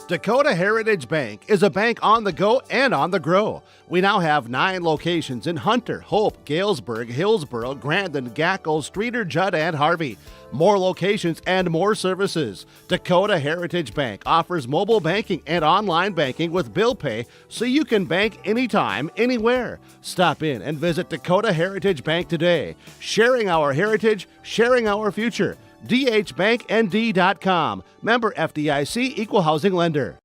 Dakota Heritage Bank is a bank on the go and on the grow. We now have 9 locations in Hunter, Hope, Galesburg, Hillsboro, Grandin, Gackle, Streeter, Judd, and Harvey. More locations and more services. Dakota Heritage Bank offers mobile banking and online banking with bill pay so you can bank anytime, anywhere. Stop in and visit Dakota Heritage Bank today. Sharing our heritage, sharing our future. dhbanknd.com. Member FDIC, Equal Housing Lender.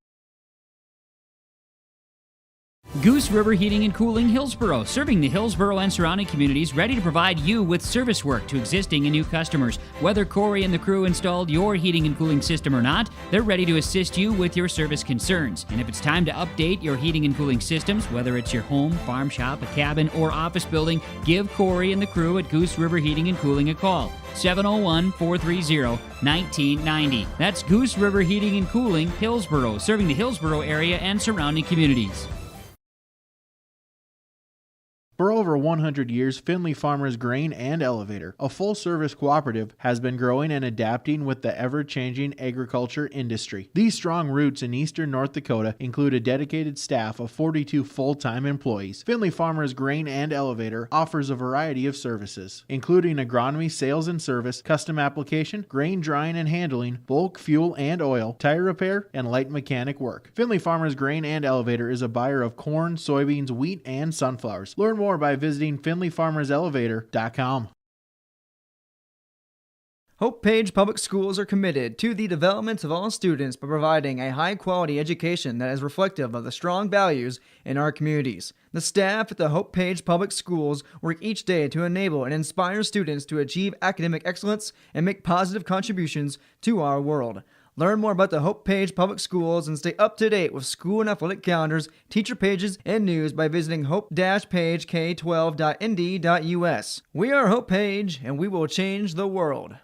Goose River Heating and Cooling, Hillsboro, serving the Hillsboro and surrounding communities, ready to provide you with service work to existing and new customers. Whether Corey and the crew installed your heating and cooling system or not, they're ready to assist you with your service concerns. And if it's time to update your heating and cooling systems, whether it's your home, farm shop, a cabin, or office building, give Corey and the crew at Goose River Heating and Cooling a call. 701-430-1990. That's Goose River Heating and Cooling, Hillsboro, serving the Hillsboro area and surrounding communities. For over 100 years, Findlay Farmers Grain and Elevator, a full-service cooperative, has been growing and adapting with the ever-changing agriculture industry. These strong roots in eastern North Dakota include a dedicated staff of 42 full-time employees. Findlay Farmers Grain and Elevator offers a variety of services, including agronomy, sales and service, custom application, grain drying and handling, bulk fuel and oil, tire repair, and light mechanic work. Findlay Farmers Grain and Elevator is a buyer of corn, soybeans, wheat, and sunflowers. Learn more by visiting FindlayFarmersElevator.com. Hope Page Public Schools are committed to the development of all students by providing a high-quality education that is reflective of the strong values in our communities. The staff at the Hope Page Public Schools work each day to enable and inspire students to achieve academic excellence and make positive contributions to our world. Learn more about the Hope Page Public Schools and stay up to date with school and athletic calendars, teacher pages, and news by visiting hope-pagek12.nd.us. We are Hope Page, and we will change the world.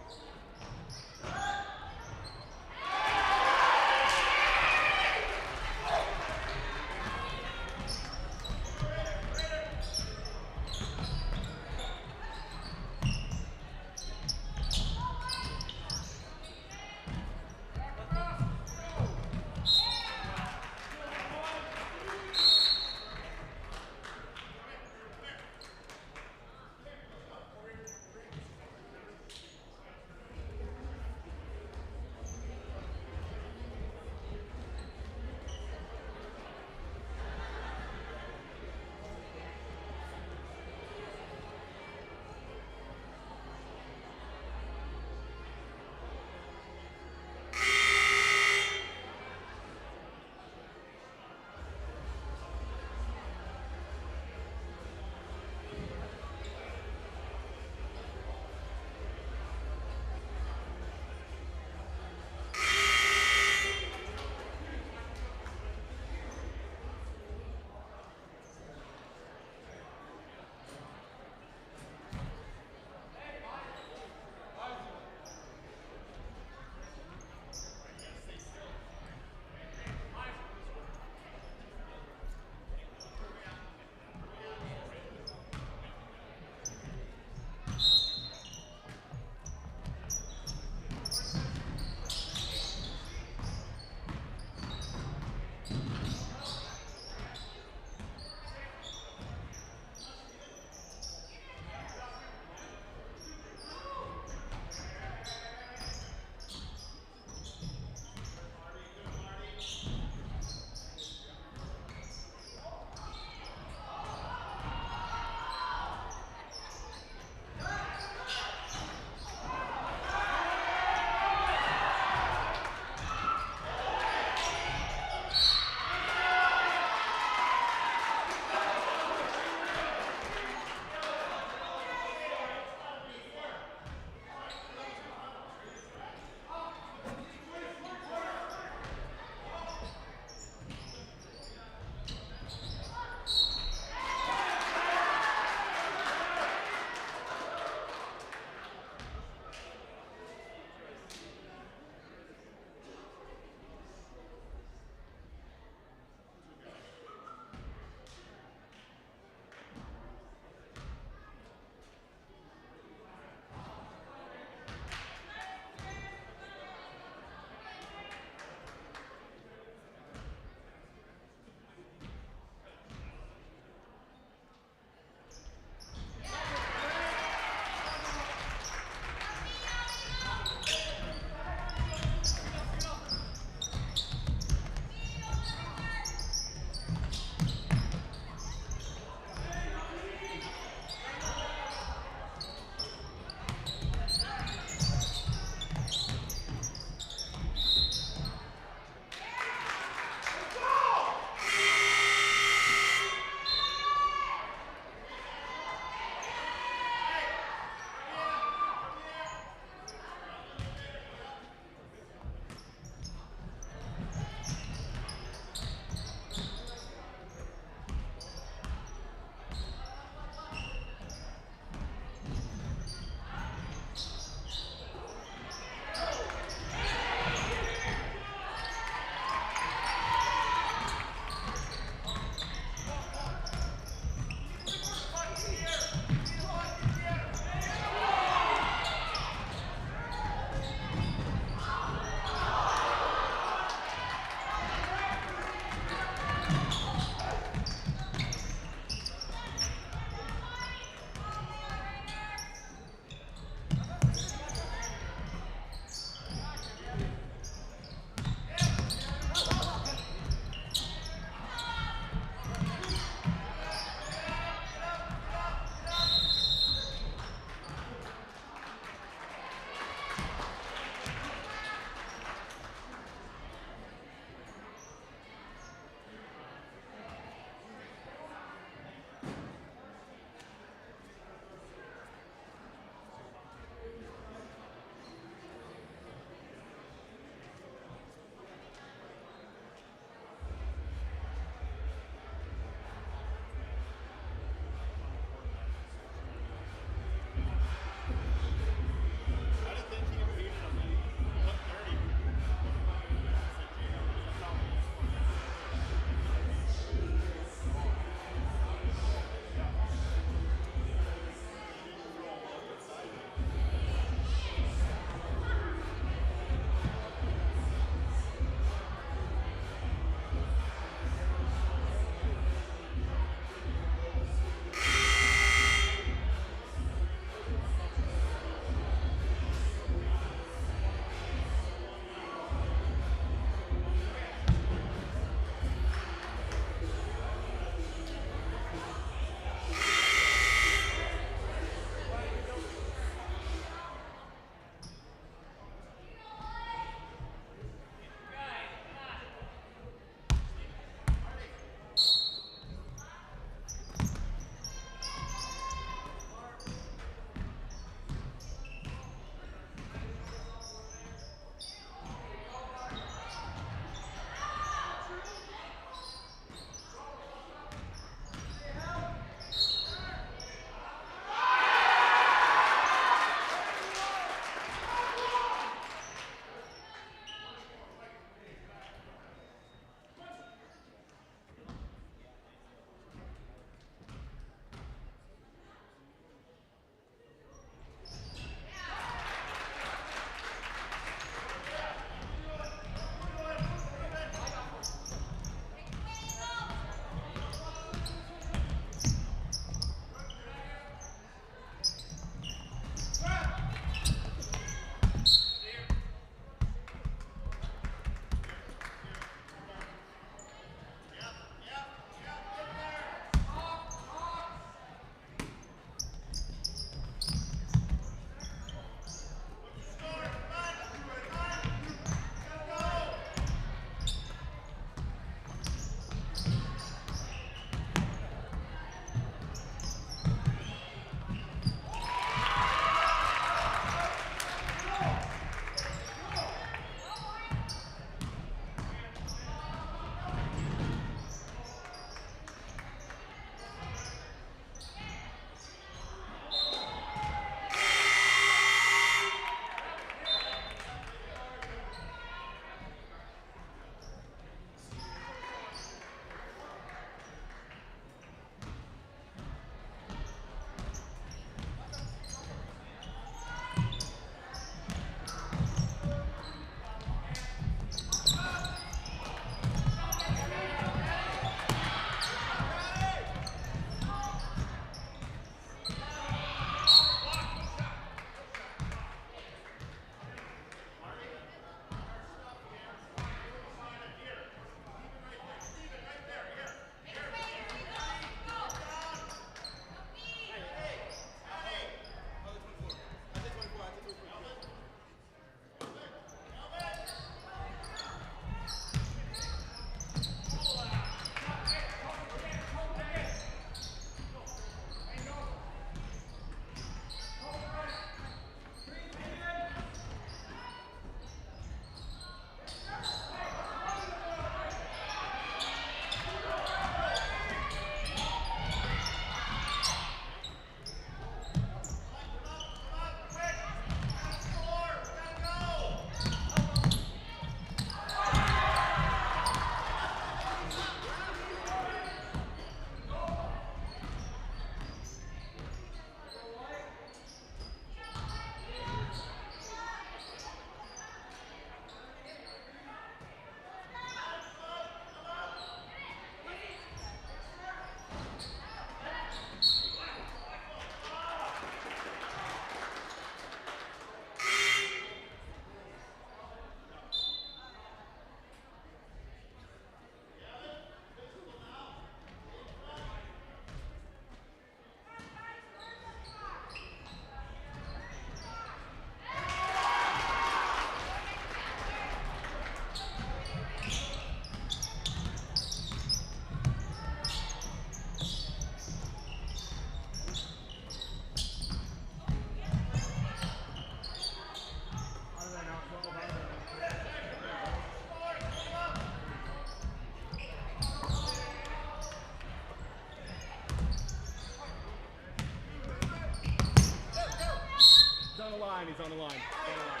line. He's on the line. He's on the line.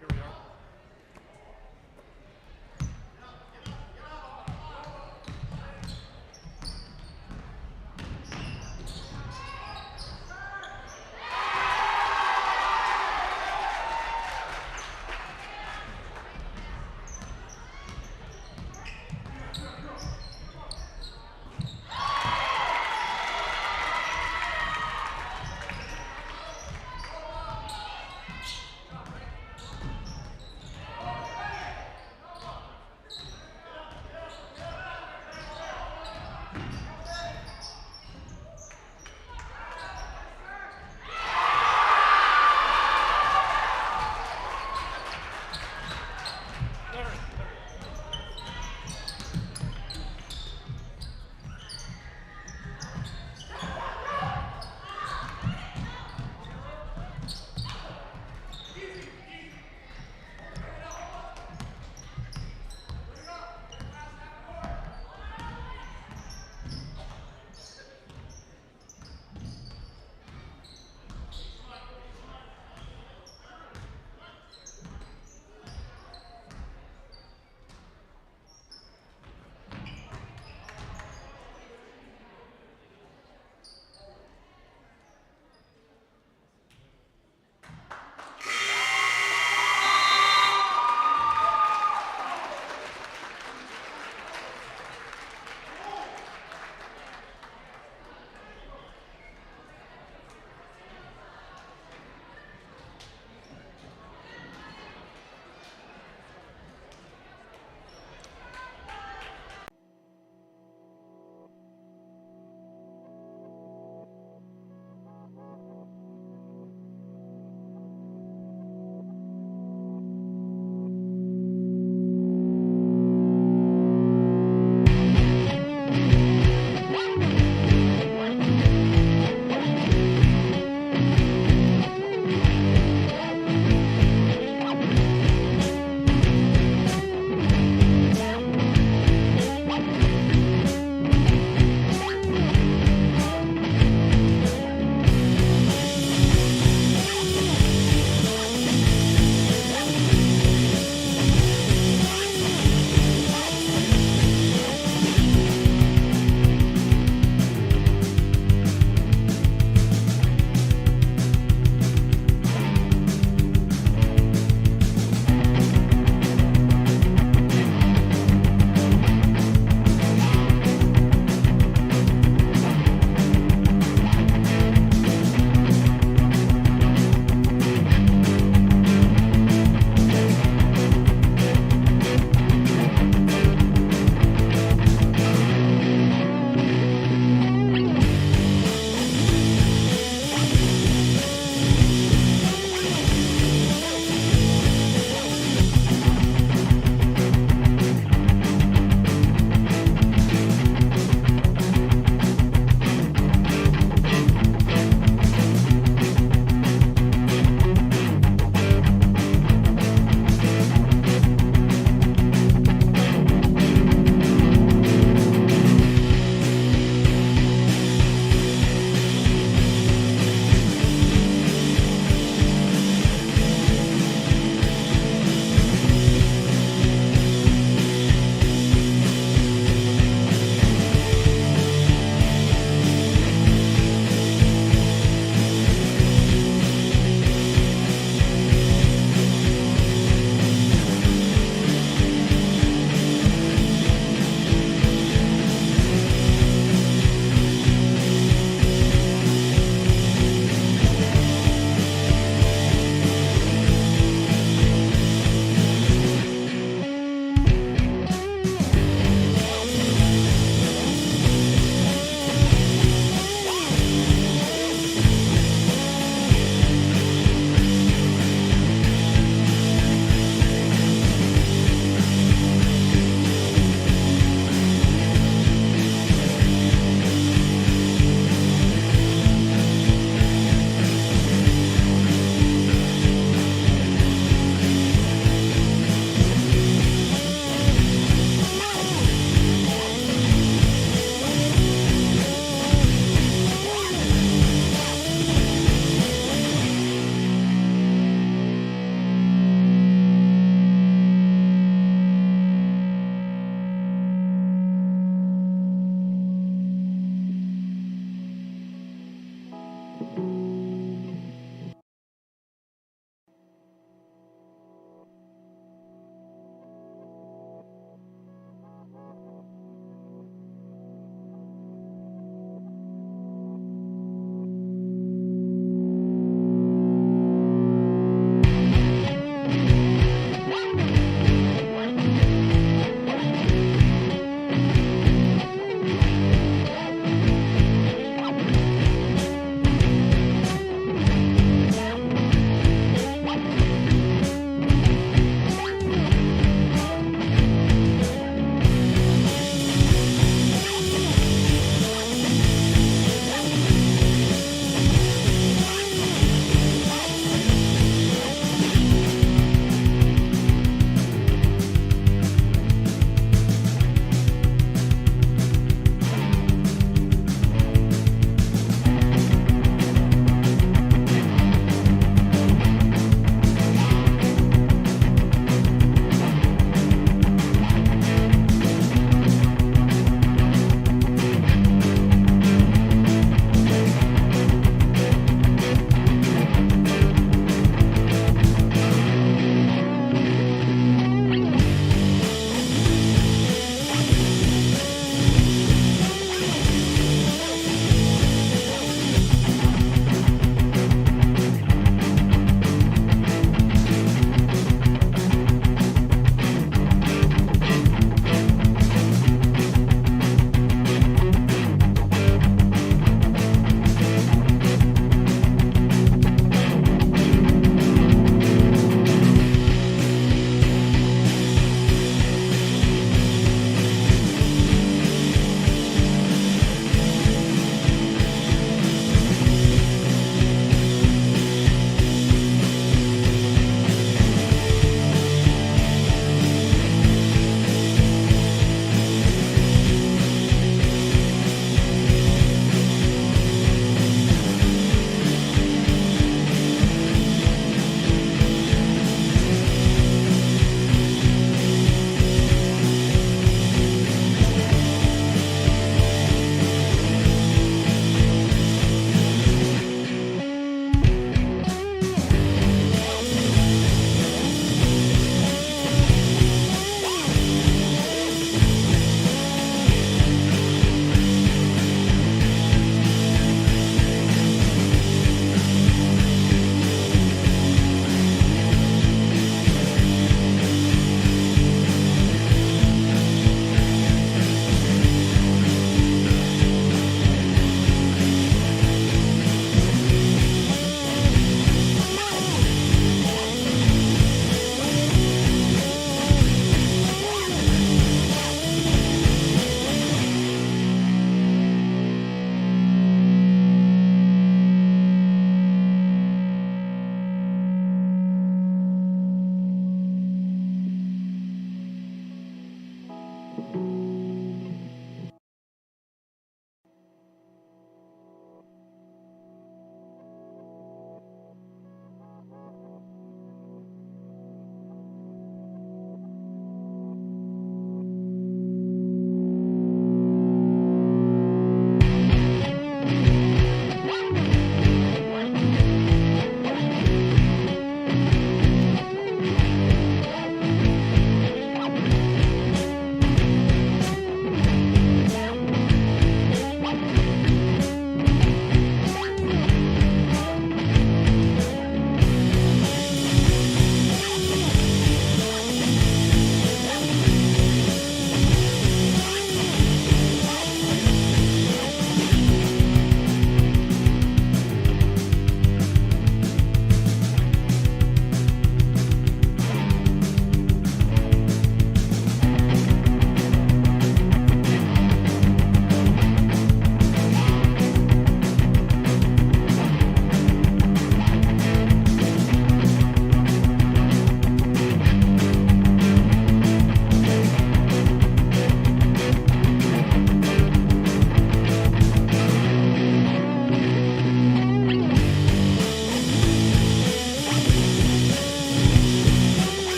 Here we are.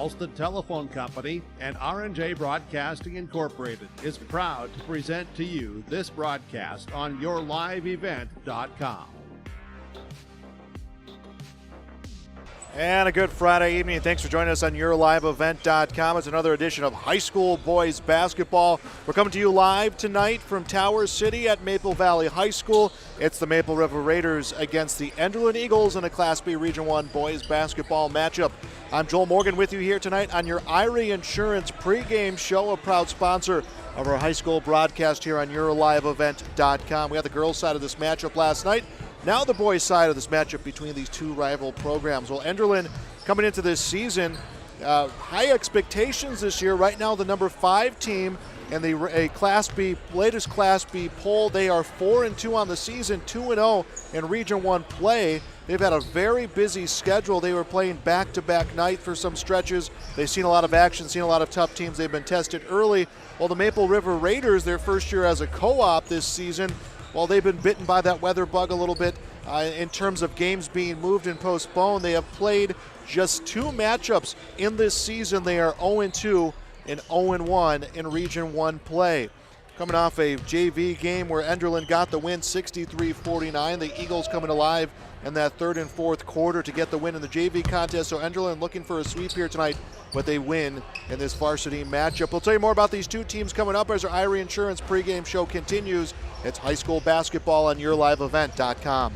Ralston Telephone Company and R&J Broadcasting Incorporated is proud to present to you this broadcast on yourliveevent.com. And a good Friday evening. Thanks for joining us on yourliveevent.com. It's another edition of high school boys basketball. We're coming to you live tonight from Tower City at Maple Valley High School. It's the Maple River Raiders against the Enderlin Eagles in a Class B Region 1 boys basketball matchup. I'm Joel Morgan with you here tonight on your Irie Insurance pregame show, a proud sponsor of our high school broadcast here on yourliveevent.com. We had the girls' side of this matchup last night. Now the boys' side of this matchup between these two rival programs. Well, Enderlin coming into this season, high expectations this year. Right now the number 5 team in the Class B, latest Class B poll. They are 4-2 on the season, 2-0 in Region 1 play. They've had a very busy schedule. They were playing back-to-back night for some stretches. They've seen a lot of action, seen a lot of tough teams. They've been tested early. Well, the Maple River Raiders, their first year as a co-op this season, well, they've been bitten by that weather bug a little bit in terms of games being moved and postponed. They have played just 2 matchups in this season. They are 0-2 and 0-1 in Region 1 play. Coming off a JV game where Enderlin got the win 63-49. The Eagles coming alive in that third and fourth quarter to get the win in the JV contest. So Enderlin looking for a sweep here tonight, but they win in this varsity matchup. We'll tell you more about these two teams coming up as our Irie Insurance pregame show continues. It's high school basketball on yourliveevent.com.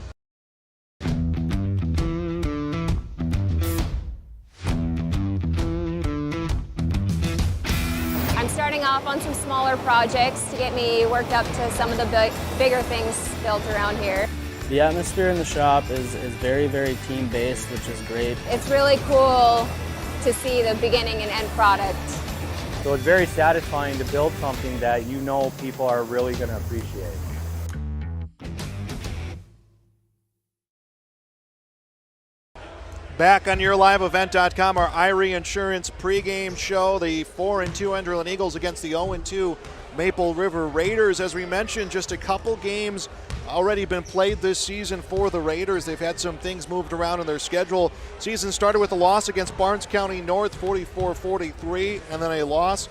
I'm starting off on some smaller projects to get me worked up to some of the bigger things built around here. The atmosphere in the shop is very, very team-based, which is great. It's really cool to see the beginning and end product. So it's very satisfying to build something that you know people are really going to appreciate. Back on yourliveevent.com, our Irie Insurance pregame show. The 4-2 Enderlin Eagles against the 0-2 Maple River Raiders. As we mentioned, just a couple games already been played this season for the Raiders. They've had some things moved around in their schedule. Season started with a loss against Barnes County North, 44-43, and then a loss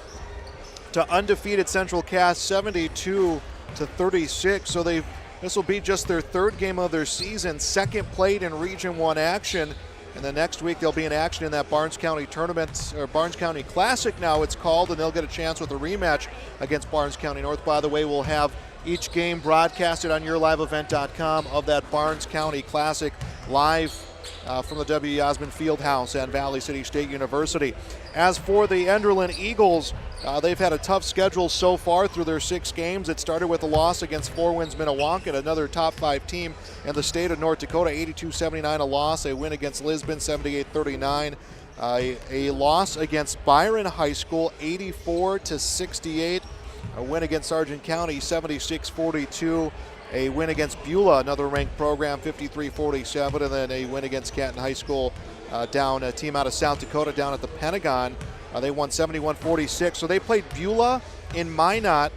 to undefeated Central Cass, 72-36. So this will be just their third game of their season, second played in Region 1 action. And then next week they'll be in action in that Barnes County tournament, or Barnes County Classic now it's called, and they'll get a chance with a rematch against Barnes County North. By the way, we'll have each game broadcasted on yourliveevent.com of that Barnes County Classic live from the W. Osmond Fieldhouse at Valley City State University. As for the Enderlin Eagles, they've had a tough schedule so far through their 6 games. It started with a loss against Four Winds Minnewanka, another top 5 team in the state of North Dakota, 82-79 a loss. A win against Lisbon, 78-39. A loss against Byron High School, 84-68. A win against Sargent County, 76-42. A win against Beulah, another ranked program, 53-47. And then a win against Canton High School, down a team out of South Dakota down at the Pentagon. They won 71-46. So they played Beulah in Minot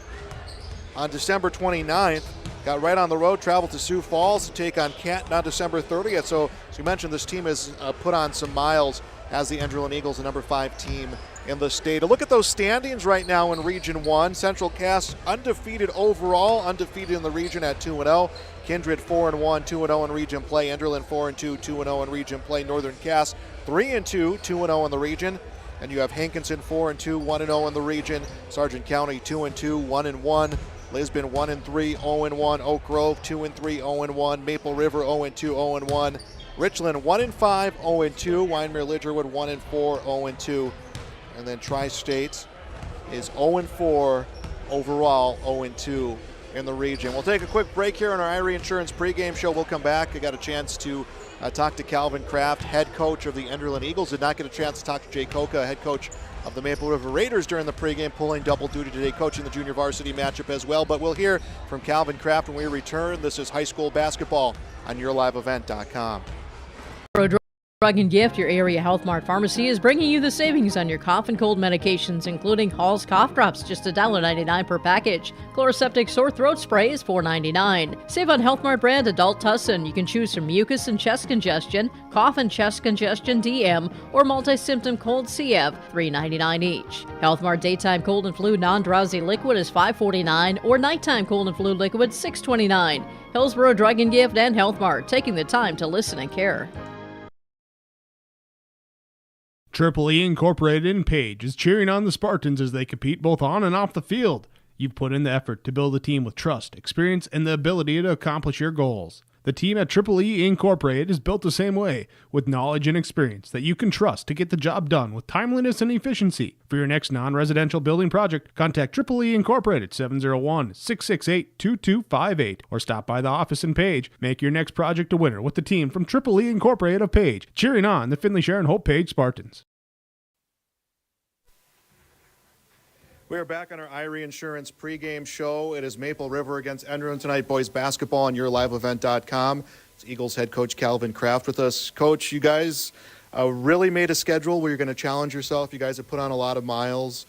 on December 29th. Got right on the road, traveled to Sioux Falls to take on Canton on December 30th. So as you mentioned, this team has put on some miles as the Enderlin Eagles, the number 5 team in the state. A look at those standings right now in Region 1. Central Cass undefeated overall, undefeated in the region at 2-0. Kindred 4-1, 2-0 in region play. Enderlin 4-2, 2-0 in region play. Northern Cass 3-2, 2-0 in the region. And you have Hankinson 4-2, 1-0 in the region. Sargent County 2-2, 1-1. Lisbon 1-3, 0-1. Oak Grove 2-3, 0-1. Maple River 0-2, 0-1. Richland 1-5, 0-2. Wyndmere Lidgerwood 1-4, 0-2. And then Tri-State is 0-4 overall, 0-2 in the region. We'll take a quick break here on our Irie Insurance pregame show. We'll come back. I got a chance to talk to Calvin Kraft, head coach of the Enderlin Eagles. Did not get a chance to talk to Jay Coca, head coach of the Maple River Raiders during the pregame, pulling double duty today, coaching the junior varsity matchup as well. But we'll hear from Calvin Kraft when we return. This is high school basketball on yourliveevent.com. Drug and Gift, your area Health Mart pharmacy, is bringing you the savings on your cough and cold medications, including Hall's cough drops, just $1.99 per package. Chloroseptic sore throat spray is $4.99. Save on Health Mart brand adult Tussin. You can choose from mucus and chest congestion, cough and chest congestion DM, or multi-symptom cold CF, $3.99 each. Health Mart daytime cold and flu non-drowsy liquid is $5.49, or nighttime cold and flu liquid $6.29. Hillsborough Drug and Gift and Health Mart, taking the time to listen and care. Triple E Incorporated in Page is cheering on the Spartans as they compete both on and off the field. You've put in the effort to build a team with trust, experience, and the ability to accomplish your goals. The team at Triple E Incorporated is built the same way, with knowledge and experience that you can trust to get the job done with timeliness and efficiency. For your next non-residential building project, contact Triple E Incorporated 701-668-2258 or stop by the office in Page. Make your next project a winner with the team from Triple E Incorporated of Page, cheering on the Findlay Sharon Hope Page Spartans. We are back on our Irie Insurance pregame show. It is Maple River against Enderlin tonight, boys basketball on yourliveevent.com. It's Eagles head coach Calvin Kraft with us. Coach, you guys really made a schedule where you're going to challenge yourself. You guys have put on a lot of miles,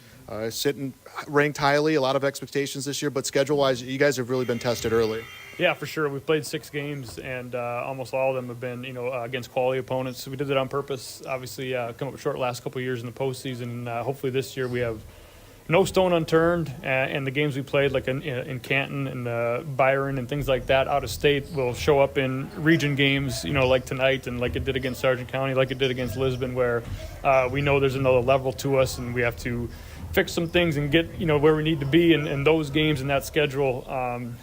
sitting ranked highly, a lot of expectations this year, but schedule-wise, you guys have really been tested early. Yeah, for sure. We've played 6 games, and almost all of them have been, against quality opponents. We did it on purpose. Obviously, come up short last couple of years in the postseason. Hopefully this year we have no stone unturned, and the games we played, like in Canton and Byron and things like that, out of state, will show up in region games, like tonight and like it did against Sargent County, like it did against Lisbon, where we know there's another level to us, and we have to fix some things and get where we need to be. And those games and that schedule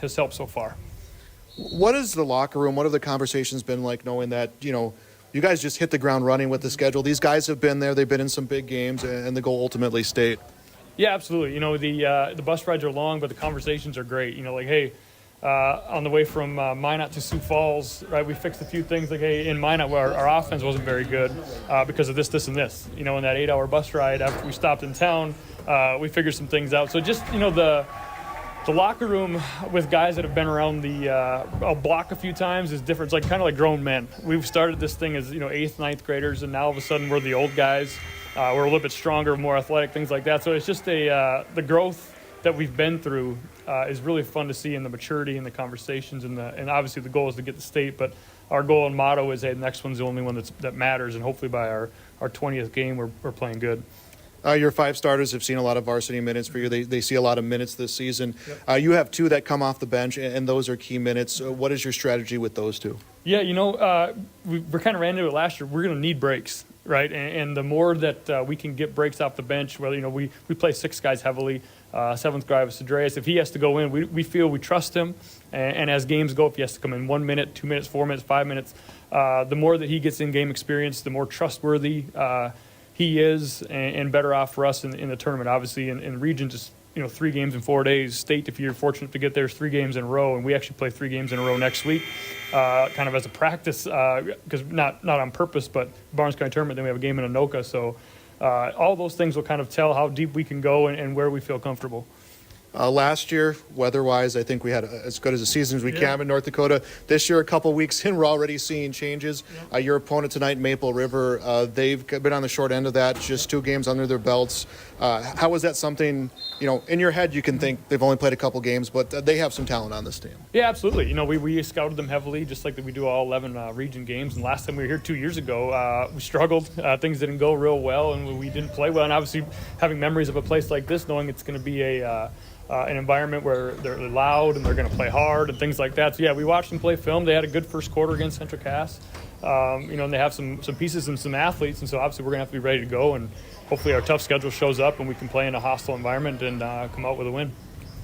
has helped so far. What is the locker room? What have the conversations been like, knowing that you guys just hit the ground running with the schedule? These guys have been there; they've been in some big games, and the goal ultimately state. Yeah, absolutely. The bus rides are long, but the conversations are great. Hey, on the way from Minot to Sioux Falls, right, we fixed a few things. Like, hey, in Minot, where our offense wasn't very good because of this, and this. In that 8-hour bus ride after we stopped in town, we figured some things out. So just, the locker room with guys that have been around the block a few times is different. It's kind of like grown men. We've started this thing as 8th, 9th graders, and now all of a sudden we're the old guys. We're a little bit stronger, more athletic, things like that. So it's just the growth that we've been through is really fun to see in the maturity and the conversations, and obviously the goal is to get the state. But our goal and motto is, hey, the next one's the only one that matters, and hopefully by our 20th game we're playing good. Your 5 starters have seen a lot of varsity minutes for you. They see a lot of minutes this season. Yep. You have 2 that come off the bench, and those are key minutes. What is your strategy with those 2? Yeah, we kind of ran into it last year. We're going to need breaks, right? And the more that we can get breaks off the bench, whether, we play 6 guys heavily. 7th guy was Cedreus. If he has to go in, we feel we trust him. And as games go, if he has to come in 1 minute, 2 minutes, 4 minutes, 5 minutes, the more that he gets in game experience, the more trustworthy he is, and better off for us in the tournament. Obviously, in region, just 3 games in 4 days. State, if you're fortunate to get there, 3 games in a row, and we actually play 3 games in a row next week, kind of as a practice, because not on purpose, but Barnes County tournament. Then we have a game in Anoka, so all those things will kind of tell how deep we can go and where we feel comfortable. Last year, weather-wise, I think we had as good as a season as we can in North Dakota. This year, a couple weeks in, we're already seeing changes. Your opponent tonight, Maple River, they've been on the short end of that, just 2 games under their belts. How is that something, in your head you can think they've only played a couple games, but they have some talent on this team? Yeah, absolutely. We scouted them heavily, just like we do all 11 region games. And last time we were here 2 years ago, we struggled. Things didn't go real well, and we didn't play well. And obviously, having memories of a place like this, knowing it's going to be an environment where they're loud and they're going to play hard and things like that. So, yeah, we watched them play film. They had a good first quarter against Central Cass, and they have some pieces and some athletes. And so, obviously, we're going to have to be ready to go. And hopefully our tough schedule shows up and we can play in a hostile environment and come out with a win.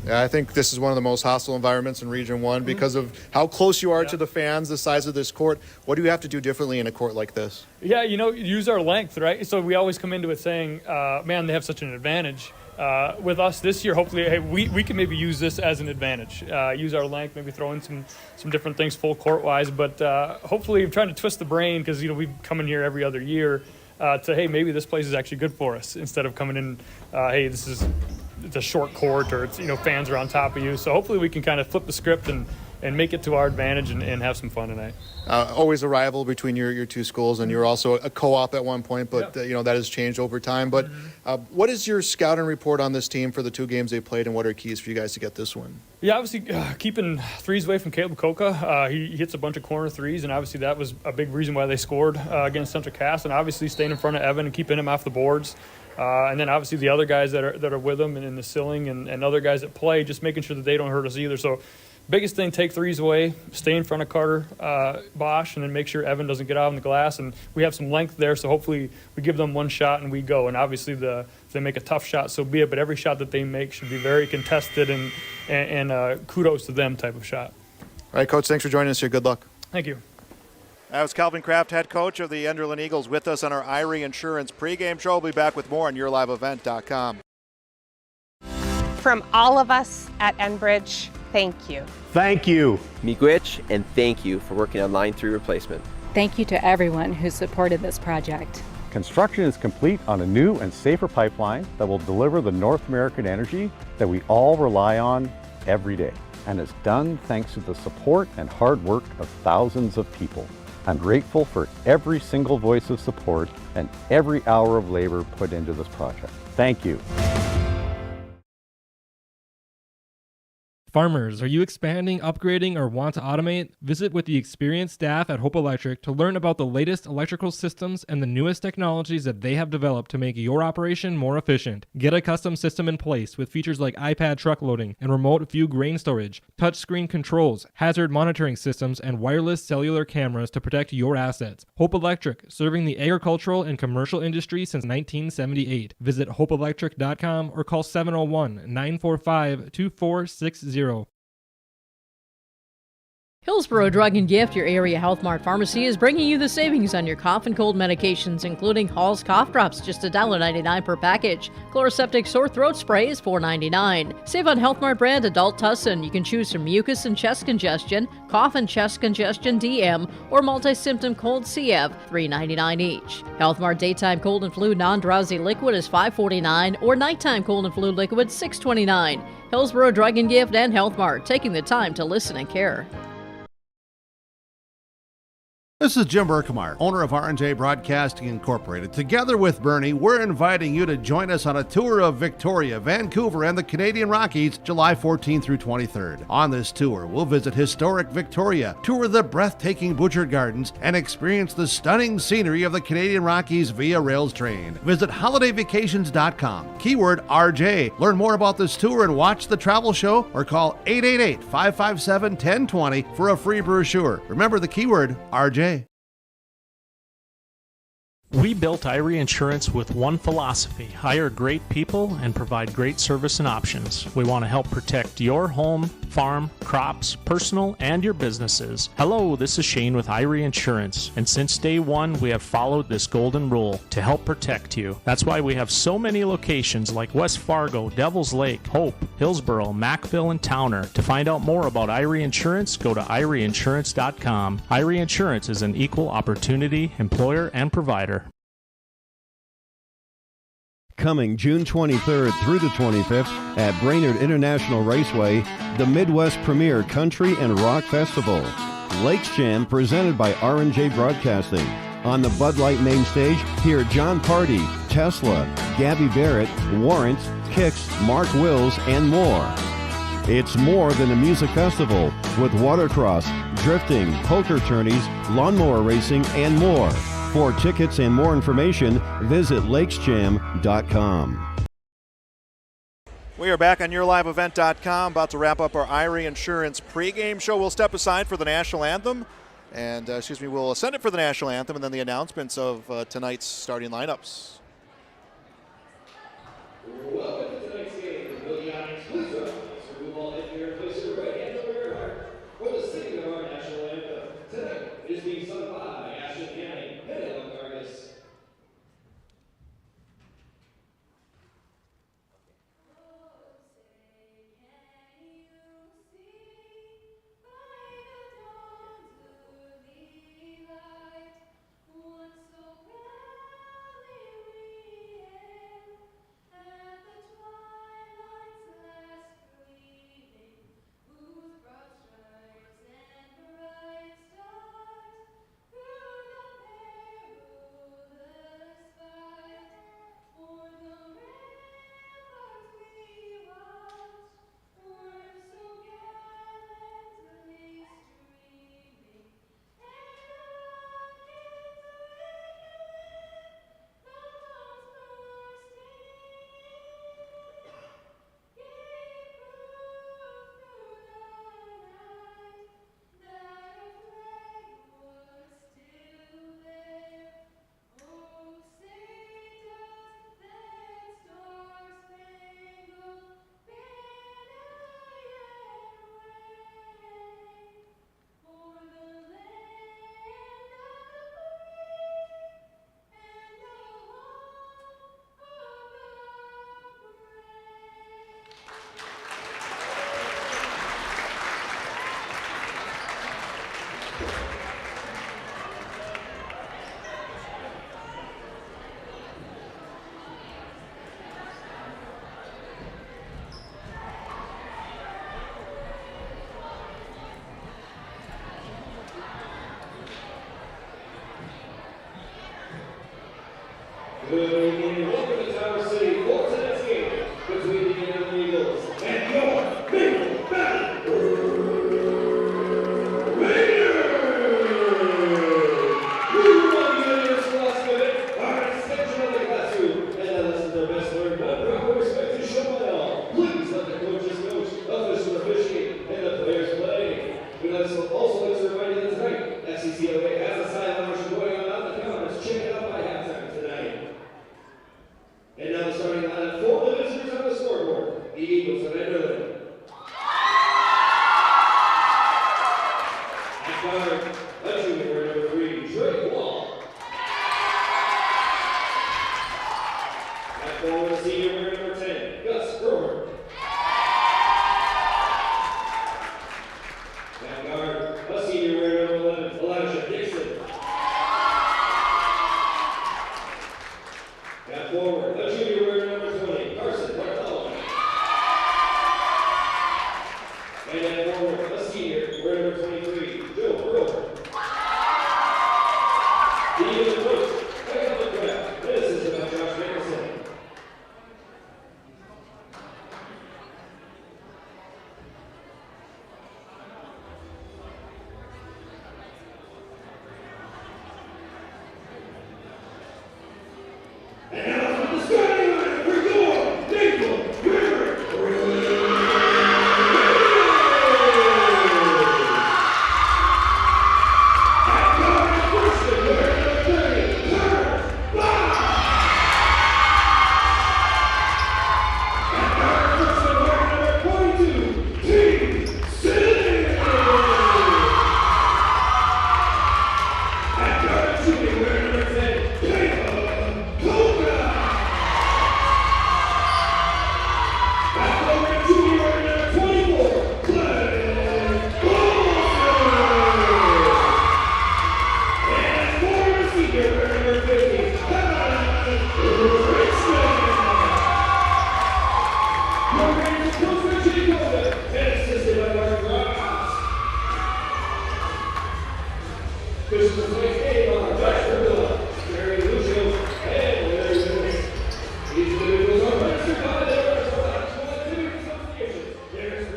Yeah, I think this is one of the most hostile environments in Region 1 because of how close you are to the fans, the size of this court. What do you have to do differently in a court like this? Yeah, use our length, right? So we always come into it saying, man, they have such an advantage. With us this year, hopefully, hey, we can maybe use this as an advantage. Use our length, maybe throw in some different things full court-wise. But hopefully I'm trying to twist the brain because, we come in here every other year to, hey, maybe this place is actually good for us instead of coming in, hey, it's a short court or it's, fans are on top of you. So hopefully we can kind of flip the script and and make it to our advantage and have some fun tonight. Always a rival between your two schools, and you were also a co-op at one point, but that has changed over time. But what is your scouting report on this team for the 2 games they played, and what are keys for you guys to get this win? Yeah, obviously keeping threes away from Caleb Coca. He hits a bunch of corner threes, and obviously that was a big reason why they scored against Central Cass. And obviously staying in front of Evan and keeping him off the boards. And then obviously the other guys that are with him and in the ceiling and other guys that play, just making sure that they don't hurt us either. So biggest thing, take threes away, stay in front of Carter Bosch, and then make sure Evan doesn't get out on the glass. And we have some length there, so hopefully we give them one shot and we go. And obviously if they make a tough shot, so be it. But every shot that they make should be very contested and kudos to them type of shot. All right, Coach, thanks for joining us here. Good luck. Thank you. That was Calvin Kraft, head coach of the Enderlin Eagles, with us on our Irie Insurance pregame show. We'll be back with more on yourliveevent.com. From all of us at Enbridge, thank you. Thank you. Miigwech, and thank you for working on Line 3 replacement. Thank you to everyone who supported this project. Construction is complete on a new and safer pipeline that will deliver the North American energy that we all rely on every day. And it's done thanks to the support and hard work of thousands of people. I'm grateful for every single voice of support and every hour of labor put into this project. Thank you. Farmers, are you expanding, upgrading, or want to automate? Visit with the experienced staff at Hope Electric to learn about the latest electrical systems and the newest technologies that they have developed to make your operation more efficient. Get a custom system in place with features like iPad truck loading and remote view grain storage, touchscreen controls, hazard monitoring systems, and wireless cellular cameras to protect your assets. Hope Electric, serving the agricultural and commercial industry since 1978. Visit hopeelectric.com or call 701-945-2460. Hillsborough Drug and Gift, your area Health Mart pharmacy, is bringing you the savings on your cough and cold medications, including Hall's cough drops, just $1.99 per package. Chloroseptic sore throat spray is $4.99. Save on Health Mart brand adult Tussin. You can choose from mucus and chest congestion, cough and chest congestion DM, or multi-symptom cold CF, $3.99 each. Health Mart daytime cold and flu non-drowsy liquid is $5.49, or nighttime cold and flu liquid $6.29. Hillsborough Drug and Gift and Health Mart, taking the time to listen and care. This is Jim Berkmeyer, owner of R&J Broadcasting Incorporated. Together with Bernie, we're inviting you to join us on a tour of Victoria, Vancouver, and the Canadian Rockies, July 14th through 23rd. On this tour, we'll visit historic Victoria, tour the breathtaking Butchert Gardens, and experience the stunning scenery of the Canadian Rockies via rails train. Visit holidayvacations.com, keyword RJ. Learn more about this tour and watch the travel show, or call 888-557-1020 for a free brochure. Remember the keyword RJ. We built Irie Insurance with one philosophy: hire great people and provide great service and options. We want to help protect your home, farm, crops, personal, and your businesses. Hello, this is Shane with Irie Insurance, and since day one, we have followed this golden rule to help protect you. That's why we have so many locations like West Fargo, Devils Lake, Hope, Hillsborough, Macville, and Towner. To find out more about Irie Insurance, go to IrieInsurance.com. Irie Insurance is an equal opportunity employer and provider. Coming June 23rd through the 25th at Brainerd International Raceway, the Midwest premier country and rock festival. Lakes Jam presented by R&J Broadcasting. On the Bud Light main stage, hear John Party, Tesla, Gabby Barrett, Warrant, Kix, Mark Wills, and more. It's more than a music festival with watercross, drifting, poker tourneys, lawnmower racing, and more. For tickets and more information, visit lakesjam.com. We are back on yourliveevent.com, about to wrap up our Irie Insurance pregame show. We'll step aside for the national anthem, and we'll send it for the national anthem and then the announcements of tonight's starting lineups. Welcome to tonight's game. Will the audience please rise? Remove all headgear and place your right hand over your heart for the singing of our national anthem. Tonight is being sung by Ashton County Penelope Argus. At the Good evening, welcome to Tower City for tonight's game between the Enderlin Eagles and your Maple Valley Raiders. We remind you that your philosophy are an extension of the classroom, and that lessons are best learned when proper respect is shown by all. Please let the coaches coach, officials officiate, and the players play. We'd also like to remind you that tonight, FCCOA has a silent auction going on out the counters. Check it out by halftime tonight. And now the starting lineup for the visitors on the scoreboard. The Eagles of Enderlin. At guard, a junior number 3, Trey Wall. At forward, a senior number 10, Gus Grover. At guard, a senior number 11, Elijah Dixon. At forward, a junior number 20, Carson Bartholomew. And at forward, a senior number 23, Joe Grover. The Eagles coach, Michael McGrath. This is about Josh Nicholson. And now for the starting lineup for your Maple River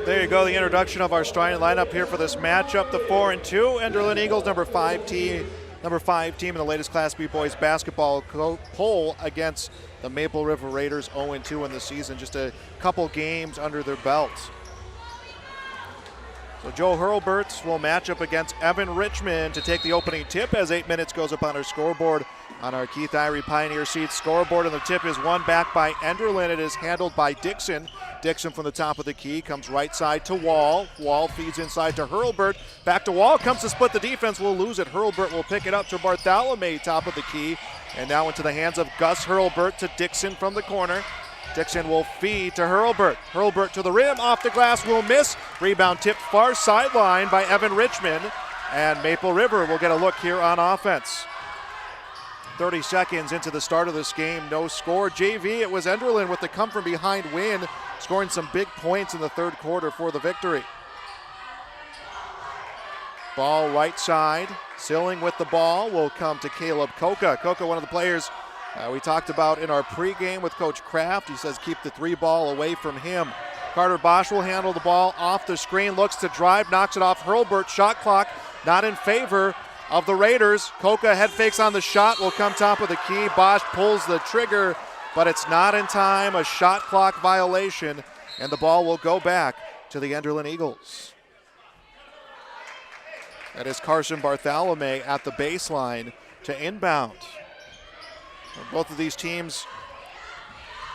There you go, the introduction of our starting lineup here for this matchup. The 4-2 Enderlin Eagles, number 5 team in the latest Class B boys basketball poll against the Maple River Raiders, 0-2 in the season, just a couple games under their belts. So Joe Hurlburt will match up against Evan Richmond to take the opening tip as 8 minutes goes up on our scoreboard on our Keith Irie Pioneer Seeds scoreboard, and the tip is won back by Enderlin. It is handled by Dixon. Dixon from the top of the key comes right side to Wall. Wall feeds inside to Hurlburt. Back to Wall, comes to split the defense, will lose it. Hurlburt will pick it up to Bartholomew, top of the key, and now into the hands of Gus Hurlburt to Dixon from the corner. Dixon will feed to Hurlburt. Hurlburt to the rim, off the glass, will miss. Rebound tipped far sideline by Evan Richmond, and Maple River will get a look here on offense. 30 seconds into the start of this game, no score. JV, it was Enderlin with the come from behind win, scoring some big points in the third quarter for the victory. Ball right side, Silling with the ball will come to Caleb Coca. Coca, one of the players we talked about in our pregame with Coach Kraft. He says keep the 3-ball away from him. Carter Bosch will handle the ball off the screen, looks to drive, knocks it off Hurlburt. Shot clock not in favor of the Raiders. Coca head fakes on the shot, will come top of the key. Bosch pulls the trigger, but it's not in time. A shot clock violation, and the ball will go back to the Enderlin Eagles. That is Carson Bartholomew at the baseline to inbound. Both of these teams,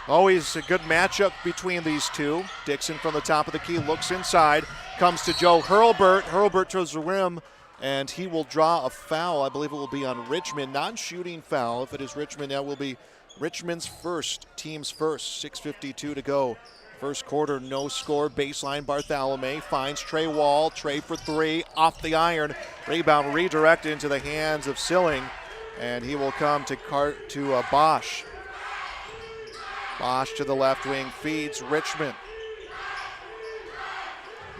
always a good matchup between these two. Dixon from the top of the key looks inside, comes to Joe Hurlburt. Hurlburt towards the rim, and he will draw a foul. I believe it will be on Richmond, non-shooting foul. If it is Richmond, that will be Richmond's first, team's first. 6:52 to go. First quarter, no score. Baseline, Bartholomew finds Trey Wall. Trey for three, off the iron. Rebound redirected into the hands of Silling, and he will come to Bosch. Bosch to the left wing, feeds Richmond.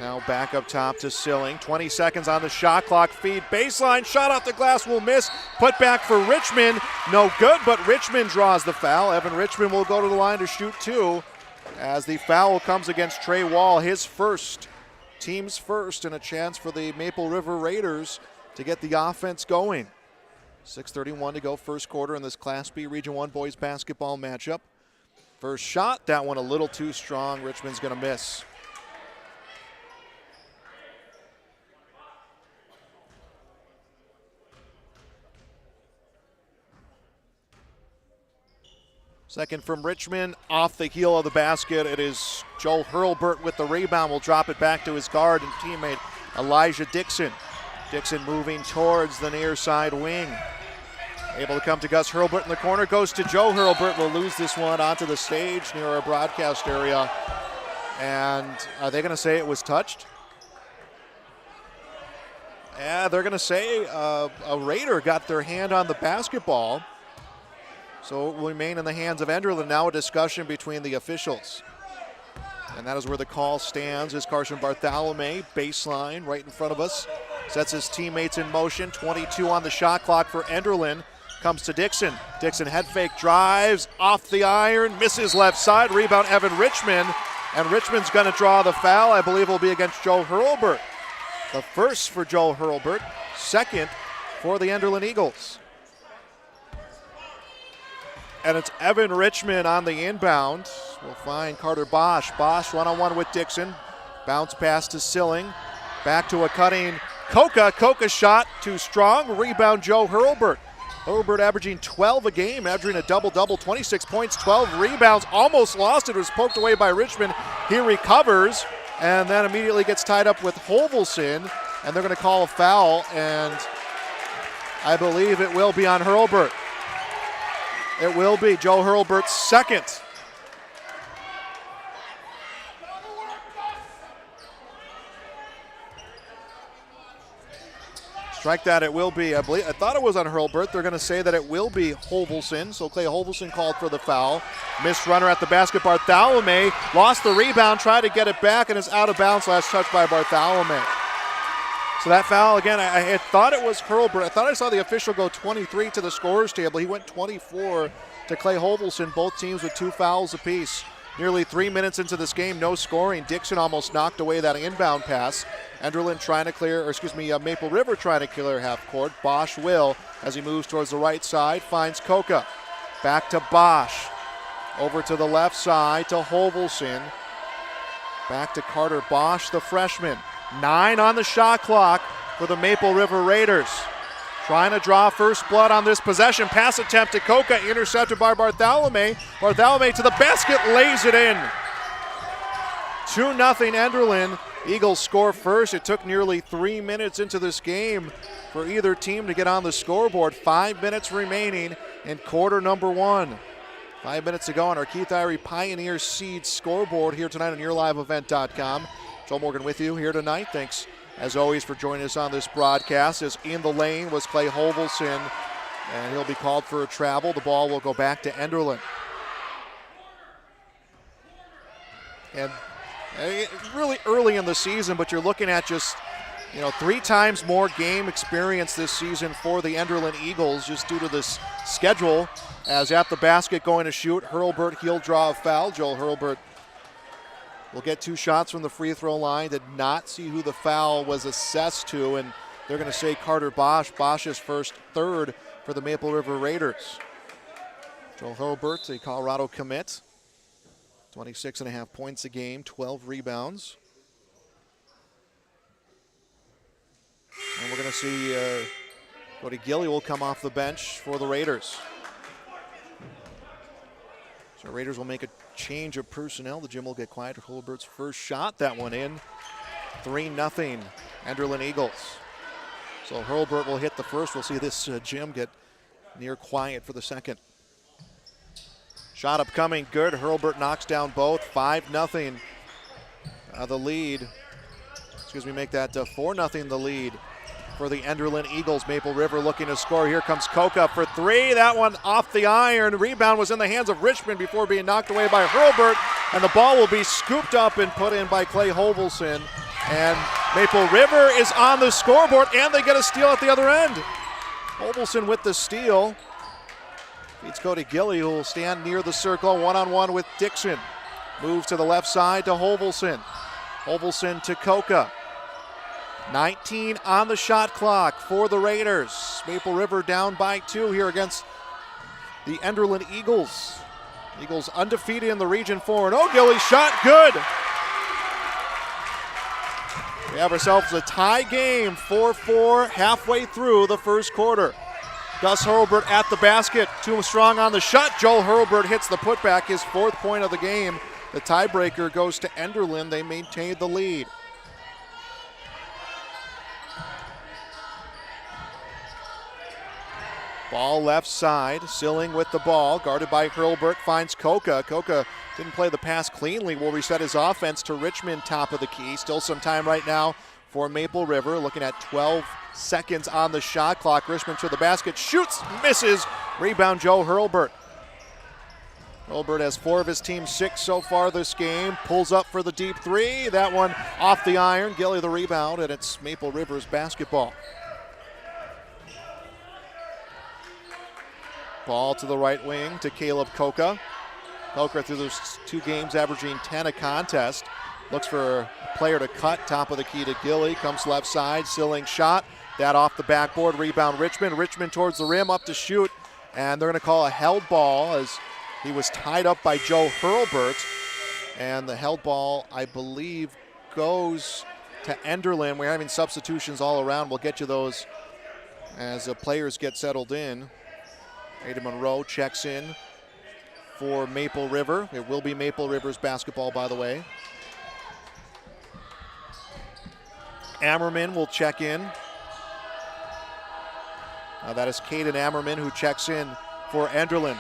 Now back up top to Silling. 20 seconds on the shot clock. Feed baseline. Shot off the glass will miss. Put back for Richmond. No good, but Richmond draws the foul. Evan Richmond will go to the line to shoot 2 as the foul comes against Trey Wall. His first, team's first, and a chance for the Maple River Raiders to get the offense going. 6:31 to go first quarter in this Class B Region 1 boys basketball matchup. First shot, that one a little too strong. Richmond's going to miss. Second from Richmond, off the heel of the basket. It is Joel Hurlburt with the rebound. Will drop it back to his guard and teammate Elijah Dixon. Dixon moving towards the near side wing. Able to come to Gus Hurlburt in the corner. Goes to Joe Hurlburt. Will lose this one onto the stage near our broadcast area. And are they going to say it was touched? Yeah, they're going to say a Raider got their hand on the basketball. So it will remain in the hands of Enderlin. Now a discussion between the officials. And that is where the call stands. Is Carson Bartholomew, baseline right in front of us. Sets his teammates in motion. 22 on the shot clock for Enderlin. Comes to Dixon. Dixon head fake, drives off the iron, misses left side. Rebound Evan Richmond. And Richmond's going to draw the foul. I believe it will be against Joe Hurlburt. The first for Joe Hurlburt. Second for the Enderlin Eagles. And it's Evan Richmond on the inbound. We'll find Carter Bosch. Bosch one-on-one with Dixon. Bounce pass to Silling. Back to a cutting Coca. Coca shot too strong. Rebound Joe Hurlburt. Hurlburt averaging 12 a game, averaging a double-double, 26 points, 12 rebounds. Almost lost it. It was poked away by Richmond. He recovers and then immediately gets tied up with Hovelson. And they're going to call a foul. And I believe it will be on Hurlburt. It will be Joe Hurlburt's second. Strike that, it will be. I thought it was on Hurlburt. They're going to say that it will be Hovelson. So Clay Hovelson called for the foul. Missed runner at the basket. Bartholomew lost the rebound, tried to get it back, and is out of bounds. Last touch by Bartholomew. So that foul, again, I had thought it was Hurlburt. I thought I saw the official go 23 to the scorer's table. He went 24 to Clay Hovelson, both teams with 2 fouls apiece. Nearly 3 minutes into this game, no scoring. Dixon almost knocked away that inbound pass. Enderlin trying to clear, Maple River trying to clear half court. Bosch will, as he moves towards the right side, finds Coca. Back to Bosch. Over to the left side to Hovelson. Back to Carter Bosch, the freshman. 9 on the shot clock for the Maple River Raiders. Trying to draw first blood on this possession. Pass attempt to Coca, intercepted by Bartholomew. Bartholomew to the basket, lays it in. 2-0 Enderlin. Eagles score first. It took nearly 3 minutes into this game for either team to get on the scoreboard. 5 minutes remaining in quarter number 1. 5 minutes to go on our Keith Irie Pioneer Seeds scoreboard here tonight on YourLiveEvent.com. Joel Morgan with you here tonight. Thanks, as always, for joining us on this broadcast. As in the lane was Clay Hovelson, and he'll be called for a travel. The ball will go back to Enderlin. And really early in the season, but you're looking at just, 3 times more game experience this season for the Enderlin Eagles just due to this schedule. As at the basket going to shoot, Hurlburt, he'll draw a foul. Joel Hurlburt will get 2 shots from the free throw line. Did not see who the foul was assessed to, and they're going to say Carter Bosch. Bosch's first third for the Maple River Raiders. Joel Hurlburt, a Colorado commit. 26.5 points a game, 12 rebounds. And we're going to see Cody Gilly will come off the bench for the Raiders. So Raiders will make a change of personnel. The gym will get quiet. Hurlburt's first shot, that one in. 3-0 Enderlin Eagles. So Hurlburt will hit the first. We'll see this gym get near quiet for the second. Shot upcoming, good. Hurlburt knocks down both. 5-0 the lead. Make that 4-0 the lead for the Enderlin Eagles. Maple River looking to score. Here comes Coca for 3. That one off the iron. Rebound was in the hands of Richmond before being knocked away by Hurlburt. And the ball will be scooped up and put in by Clay Hovelson. And Maple River is on the scoreboard, and they get a steal at the other end. Hovelson with the steal. Beats Cody Gilly, who will stand near the circle, one-on-one with Dixon. Moves to the left side to Hovelson. Hovelson to Coca. 19 on the shot clock for the Raiders. Maple River down by 2 here against the Enderlin Eagles. Eagles undefeated in the Region 4-0. Gilly shot good. We have ourselves a tie game, 4-4, halfway through the first quarter. Gus Hurlburt at the basket, too strong on the shot. Joel Hurlburt hits the putback, his 4th point of the game. The tiebreaker goes to Enderlin. They maintain the lead. Ball left side, Silling with the ball, guarded by Hurlburt, finds Coca. Coca didn't play the pass cleanly, will reset his offense to Richmond, top of the key. Still some time right now for Maple River, looking at 12 seconds on the shot clock. Richmond to the basket, shoots, misses. Rebound Joe Hurlburt. Hurlburt has 4 of his team's 6 so far this game. Pulls up for the deep 3. That one off the iron. Gilly the rebound, and it's Maple River's basketball. Ball to the right wing to Caleb Coca. Coca through those 2 games averaging 10 a contest. Looks for a player to cut, top of the key to Gilly. Comes left side, Silling shot. That off the backboard, rebound Richmond. Richmond towards the rim, up to shoot. And they're going to call a held ball as he was tied up by Joe Hurlburt. And the held ball, I believe, goes to Enderlin. We're having substitutions all around. We'll get you those as the players get settled in. Ada Monroe checks in for Maple River. It will be Maple River's basketball, by the way. Ammerman will check in. That is Caden Ammerman who checks in for Enderlin.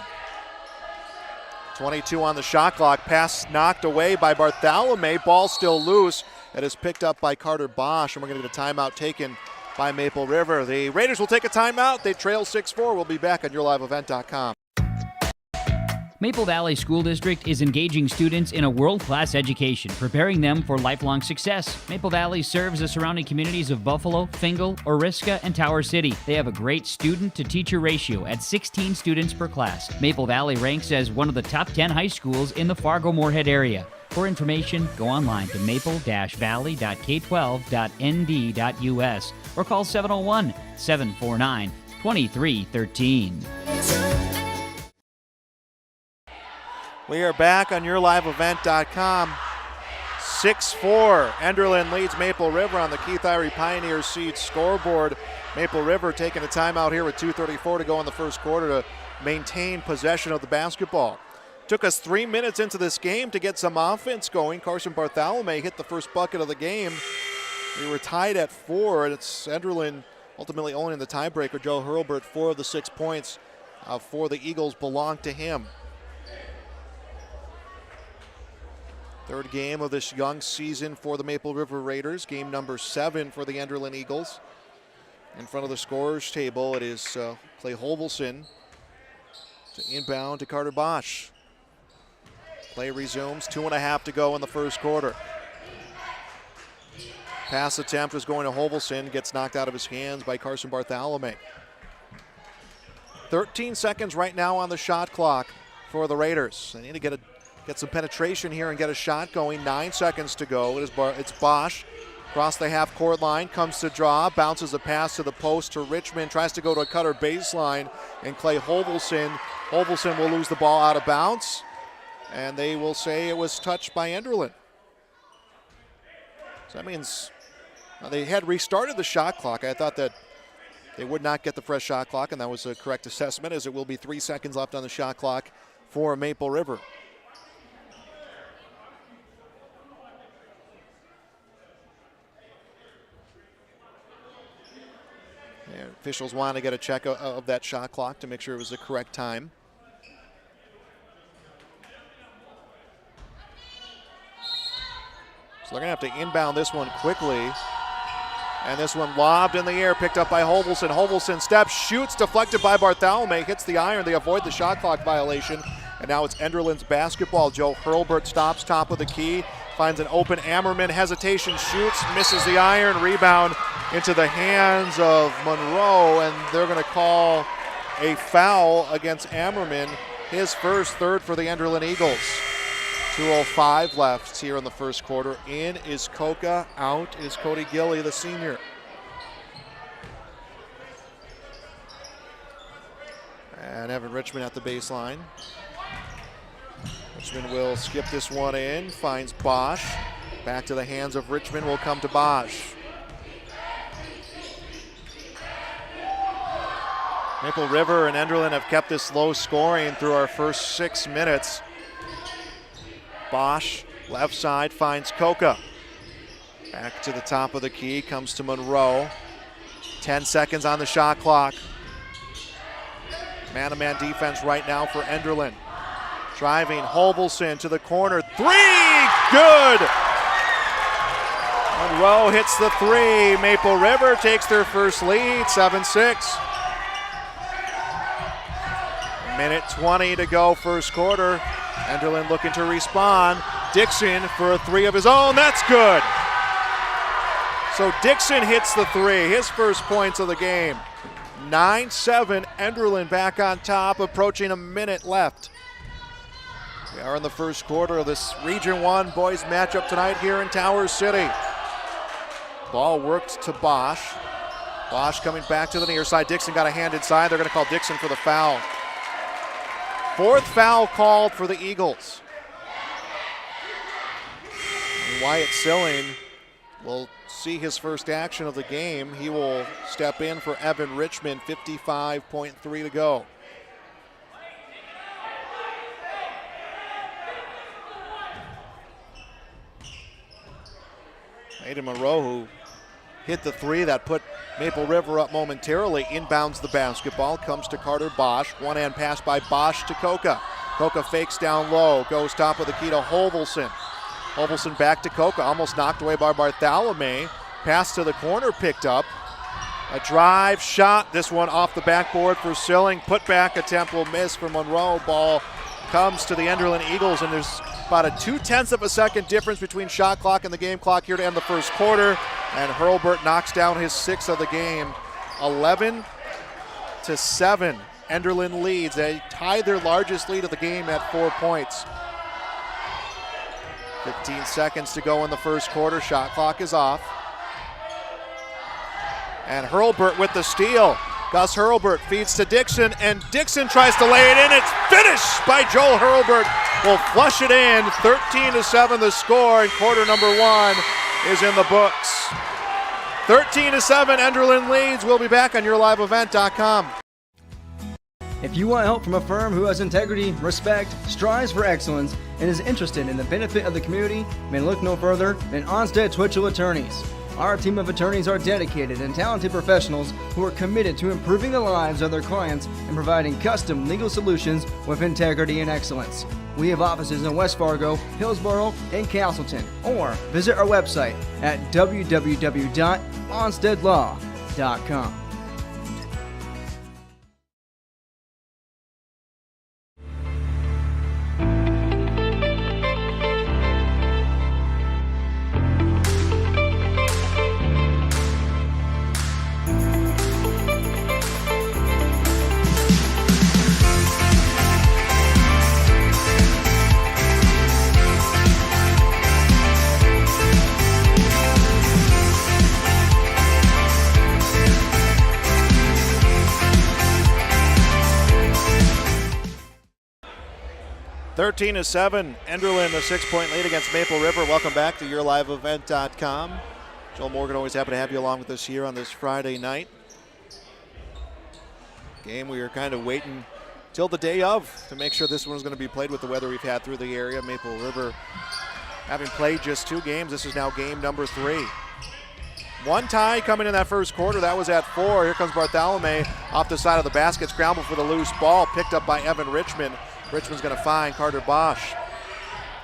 22 on the shot clock. Pass knocked away by Bartholomew. Ball still loose. That is picked up by Carter Bosch, and we're going to get a timeout taken by Maple River. The Raiders will take a timeout. They trail 6-4. We'll be back on YourLiveEvent.com. Maple Valley School District is engaging students in a world-class education, preparing them for lifelong success. Maple Valley serves the surrounding communities of Buffalo, Fingal, Oriska, and Tower City. They have a great student-to-teacher ratio at 16 students per class. Maple Valley ranks as one of the top 10 high schools in the Fargo-Moorhead area. For information, go online to maple-valley.k12.nd.us or call 701-749-2313. We are back on YourLiveEvent.com. 6-4. Enderlin leads Maple River on the Keith Irie Pioneer Seed scoreboard. Maple River taking a timeout here with 2:34 to go in the first quarter to maintain possession of the basketball. Took us 3 minutes into this game to get some offense going. Carson Bartholomew hit the first bucket of the game. We were tied at 4, and it's Enderlin ultimately owning the tiebreaker. Joe Hurlburt, 4 of the 6 points for the Eagles belong to him. Third game of this young season for the Maple River Raiders. Game number 7 for the Enderlin Eagles. In front of the scorer's table, it is Clay Hovelson to inbound to Carter Bosch. Play resumes, 2.5 to go in the first quarter. Pass attempt is going to Hovelson, gets knocked out of his hands by Carson Bartholomew. 13 seconds right now on the shot clock for the Raiders. They need to get some penetration here and get a shot going. 9 seconds to go. It's Bosch across the half-court line, comes to draw, bounces a pass to the post to Richmond, tries to go to a cutter baseline, and Clay Hovelson will lose the ball out of bounds, and they will say it was touched by Enderlin. So that means they had restarted the shot clock. I thought that they would not get the fresh shot clock, and that was a correct assessment, as it will be 3 seconds left on the shot clock for Maple River. And officials want to get a check of that shot clock to make sure it was the correct time. So they're going to have to inbound this one quickly. And this one lobbed in the air, picked up by Hovelson. Hovelson steps, shoots, deflected by Bartholomew, hits the iron. They avoid the shot clock violation. And now it's Enderlin's basketball. Joe Hurlburt stops top of the key. finds an open Ammerman, hesitation, shoots, misses the iron, rebound into the hands of Monroe, and they're going to call a foul against Ammerman, his first, third for the Enderlin Eagles. 2:05 left here in the first quarter. In is Coca, out is Cody Gilly, the senior. And Evan Richmond at the baseline. Richmond will skip this one in, finds Bosch. Back to the hands of Richmond, will come to Bosch. Maple River and Enderlin have kept this low scoring through our first 6 minutes. Bosch, left side, finds Coca. Back to the top of the key, comes to Monroe. 10 seconds on the shot clock. Man-to-man defense right now for Enderlin. Driving, Holbelson to the corner. Three, good! Monroe hits the three. Maple River takes their first lead, 7-6. Minute 20 to go, first quarter. Enderlin looking to respond. Dixon for a three of his own, that's good! So Dixon hits the three, his first points of the game. 9-7, Enderlin back on top, approaching a minute left. We are in the first quarter of this Region 1 boys matchup tonight here in Tower City. Ball worked to Bosch. Bosch coming back to the near side. Dixon got a hand inside. They're going to call Dixon for the foul. Fourth foul called for the Eagles. And Wyatt Silling will see his first action of the game. He will step in for Evan Richmond, 55.3 to go. Aiden Monroe, who hit the three that put Maple River up momentarily, inbounds the basketball, comes to Carter Bosch. One-hand pass by Bosch to Coca. Coca fakes down low, goes top of the key to Holbelson. Holbelson back to Coca, almost knocked away by Bartholomew. Pass to the corner picked up. A drive shot, this one off the backboard for Silling. Put back attempt will miss for Monroe. Ball comes to the Enderlin Eagles, and there's about a 0.2 of a second difference between shot clock and the game clock here to end the first quarter. And Hurlburt knocks down his sixth of the game. 11-7, Enderlin leads. They tied their largest lead of the game at 4 points. 15 seconds to go in the first quarter. Shot clock is off. And Hurlburt with the steal. Gus Hurlburt feeds to Dixon, and Dixon tries to lay it in. It's finished by Joel Hurlburt. Will flush it in. 13-7 the score, and quarter number one is in the books. 13-7, Enderlin leads. We'll be back on yourliveevent.com. If you want help from a firm who has integrity, respect, strives for excellence, and is interested in the benefit of the community, then look no further than Onstead Twitchell Attorneys. Our team of attorneys are dedicated and talented professionals who are committed to improving the lives of their clients and providing custom legal solutions with integrity and excellence. We have offices in West Fargo, Hillsborough, and Castleton, or visit our website at www.onsteadlaw.com. Thirteen to 7, Enderlin a 6-point lead against Maple River. Welcome back to yourliveevent.com. Joel Morgan, always happy to have you along with us here on this Friday night. Game we were kind of waiting till the day of to make sure this one was going to be played with the weather we've had through the area. Maple River having played just 2 games. This is now game number 3. One tie coming in that first quarter. That was at 4. Here comes Bartholomew off the side of the basket. Scramble for the loose ball. Picked up by Evan Richmond. Richmond's going to find Carter Bosch.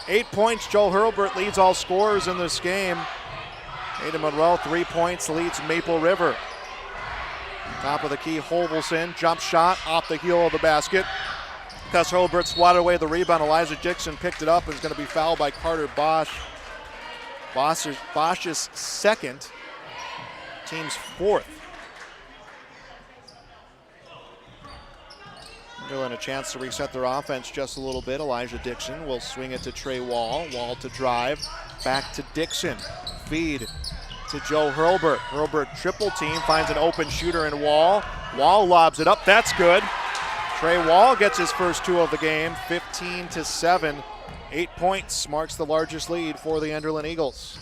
8 points. Joel Hurlburt leads all scorers in this game. Aiden Monroe, 3 points, leads Maple River. Top of the key, Holbelson. Jump shot off the heel of the basket. Gus Hurlburt swatted away the rebound. Elijah Dixon picked it up and is going to be fouled by Carter Bosch. Bosch's second, team's fourth. Enderlin a chance to reset their offense just a little bit. Elijah Dixon will swing it to Trey Wall. Wall to drive, back to Dixon. Feed to Joe Hurlburt. Hurlburt triple team, finds an open shooter in Wall. Wall lobs it up, that's good. Trey Wall gets his first 2 of the game, 15-7. 8 points marks the largest lead for the Enderlin Eagles.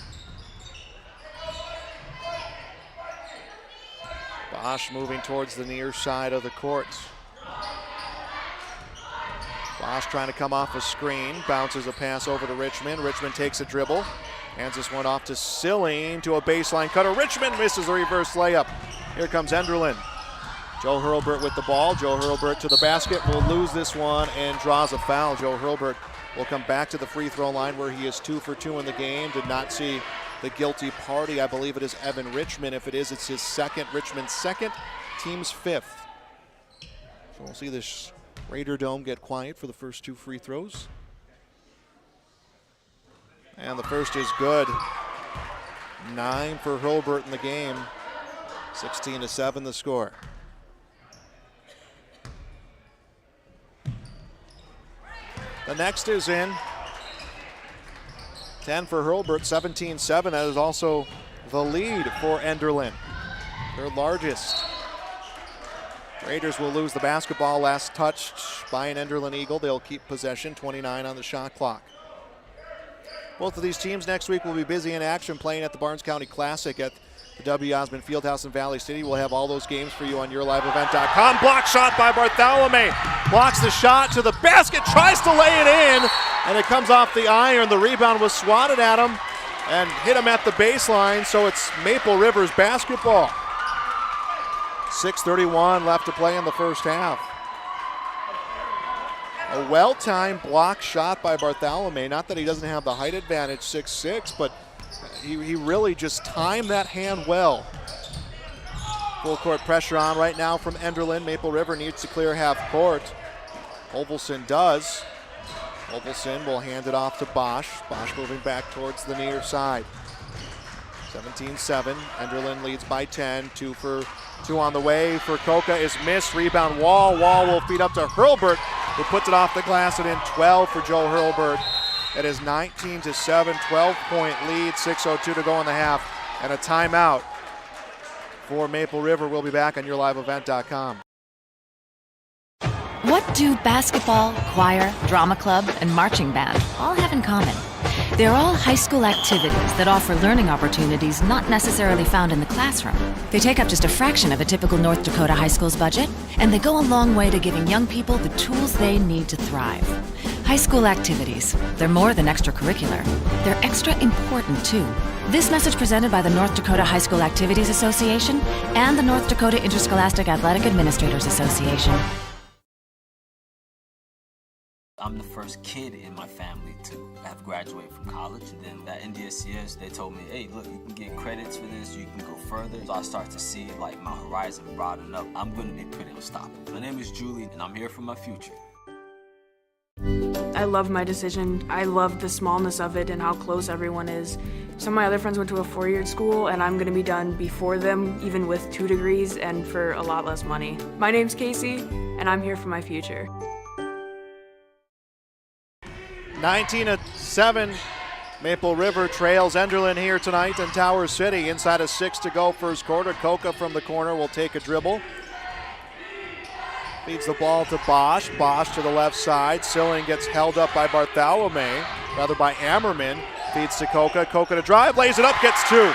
Bosch moving towards the near side of the court. Bosch trying to come off a screen, bounces a pass over to Richmond. Richmond takes a dribble, hands this one off to Silling to a baseline cutter. Richmond misses the reverse layup. Here comes Enderlin. Joe Hurlburt with the ball. Joe Hurlburt to the basket, will lose this one and draws a foul. Joe Hurlburt will come back to the free throw line where he is 2 for 2 in the game. Did not see the guilty party. I believe it is Evan Richmond. If it is, it's his second. Richmond's second, team's 5th. So we'll see this Raider Dome get quiet for the first 2 free throws. And the first is good. 9 for Hurlburt in the game. 16-7 the score. The next is in. 10 for Hurlburt, 17-7. That is also the lead for Enderlin, their largest. Raiders will lose the basketball, last touched by an Enderlin Eagle. They'll keep possession, 29 on the shot clock. Both of these teams next week will be busy in action playing at the Barnes County Classic at the W. Osmond Fieldhouse in Valley City. We'll have all those games for you on yourliveevent.com. Block shot by Bartholomew. Blocks the shot to the basket, tries to lay it in, and it comes off the iron. The rebound was swatted at him and hit him at the baseline, so it's Maple River's basketball. 6:31 left to play in the first half. A well-timed block shot by Bartholomew. Not that he doesn't have the height advantage, 6'6", but he really just timed that hand well. Full court pressure on right now from Enderlin. Maple River needs to clear half court. Ovelson does. Ovelson will hand it off to Bosch. Bosch moving back towards the near side. 17-7. Enderlin leads by 10. 2 for 2 on the way for Coca is missed. Rebound Wall. Wall will feed up to Hurlburt, who puts it off the glass and in. 12 for Joe Hurlburt. It is 19-7, 12-point lead, 6:02 to go in the half, and a timeout for Maple River. We'll be back on yourliveevent.com. What do basketball, choir, drama club, and marching band all have in common? They're all high school activities that offer learning opportunities not necessarily found in the classroom. They take up just a fraction of a typical North Dakota high school's budget, and they go a long way to giving young people the tools they need to thrive. High school activities, they're more than extracurricular. They're extra important too. This message presented by the North Dakota High School Activities Association and the North Dakota Interscholastic Athletic Administrators Association. I'm the first kid in my family to have graduated from college. And then at NDSCS, they told me, hey, look, you can get credits for this, you can go further. So I start to see like my horizon broaden up. I'm gonna be pretty unstoppable. My name is Julie, and I'm here for my future. I love my decision. I love the smallness of it and how close everyone is. Some of my other friends went to a 4-year school, and I'm gonna be done before them, even with 2 degrees and for a lot less money. My name's Casey, and I'm here for my future. 19-7, Maple River trails Enderlin here tonight in Tower City. Inside of 6 to go first quarter. Coca from the corner will take a dribble. Feeds the ball to Bosch. Bosch to the left side. Silling gets held up by Bartholomew, rather by Ammerman. Feeds to Coca. Coca to drive, lays it up, gets 2.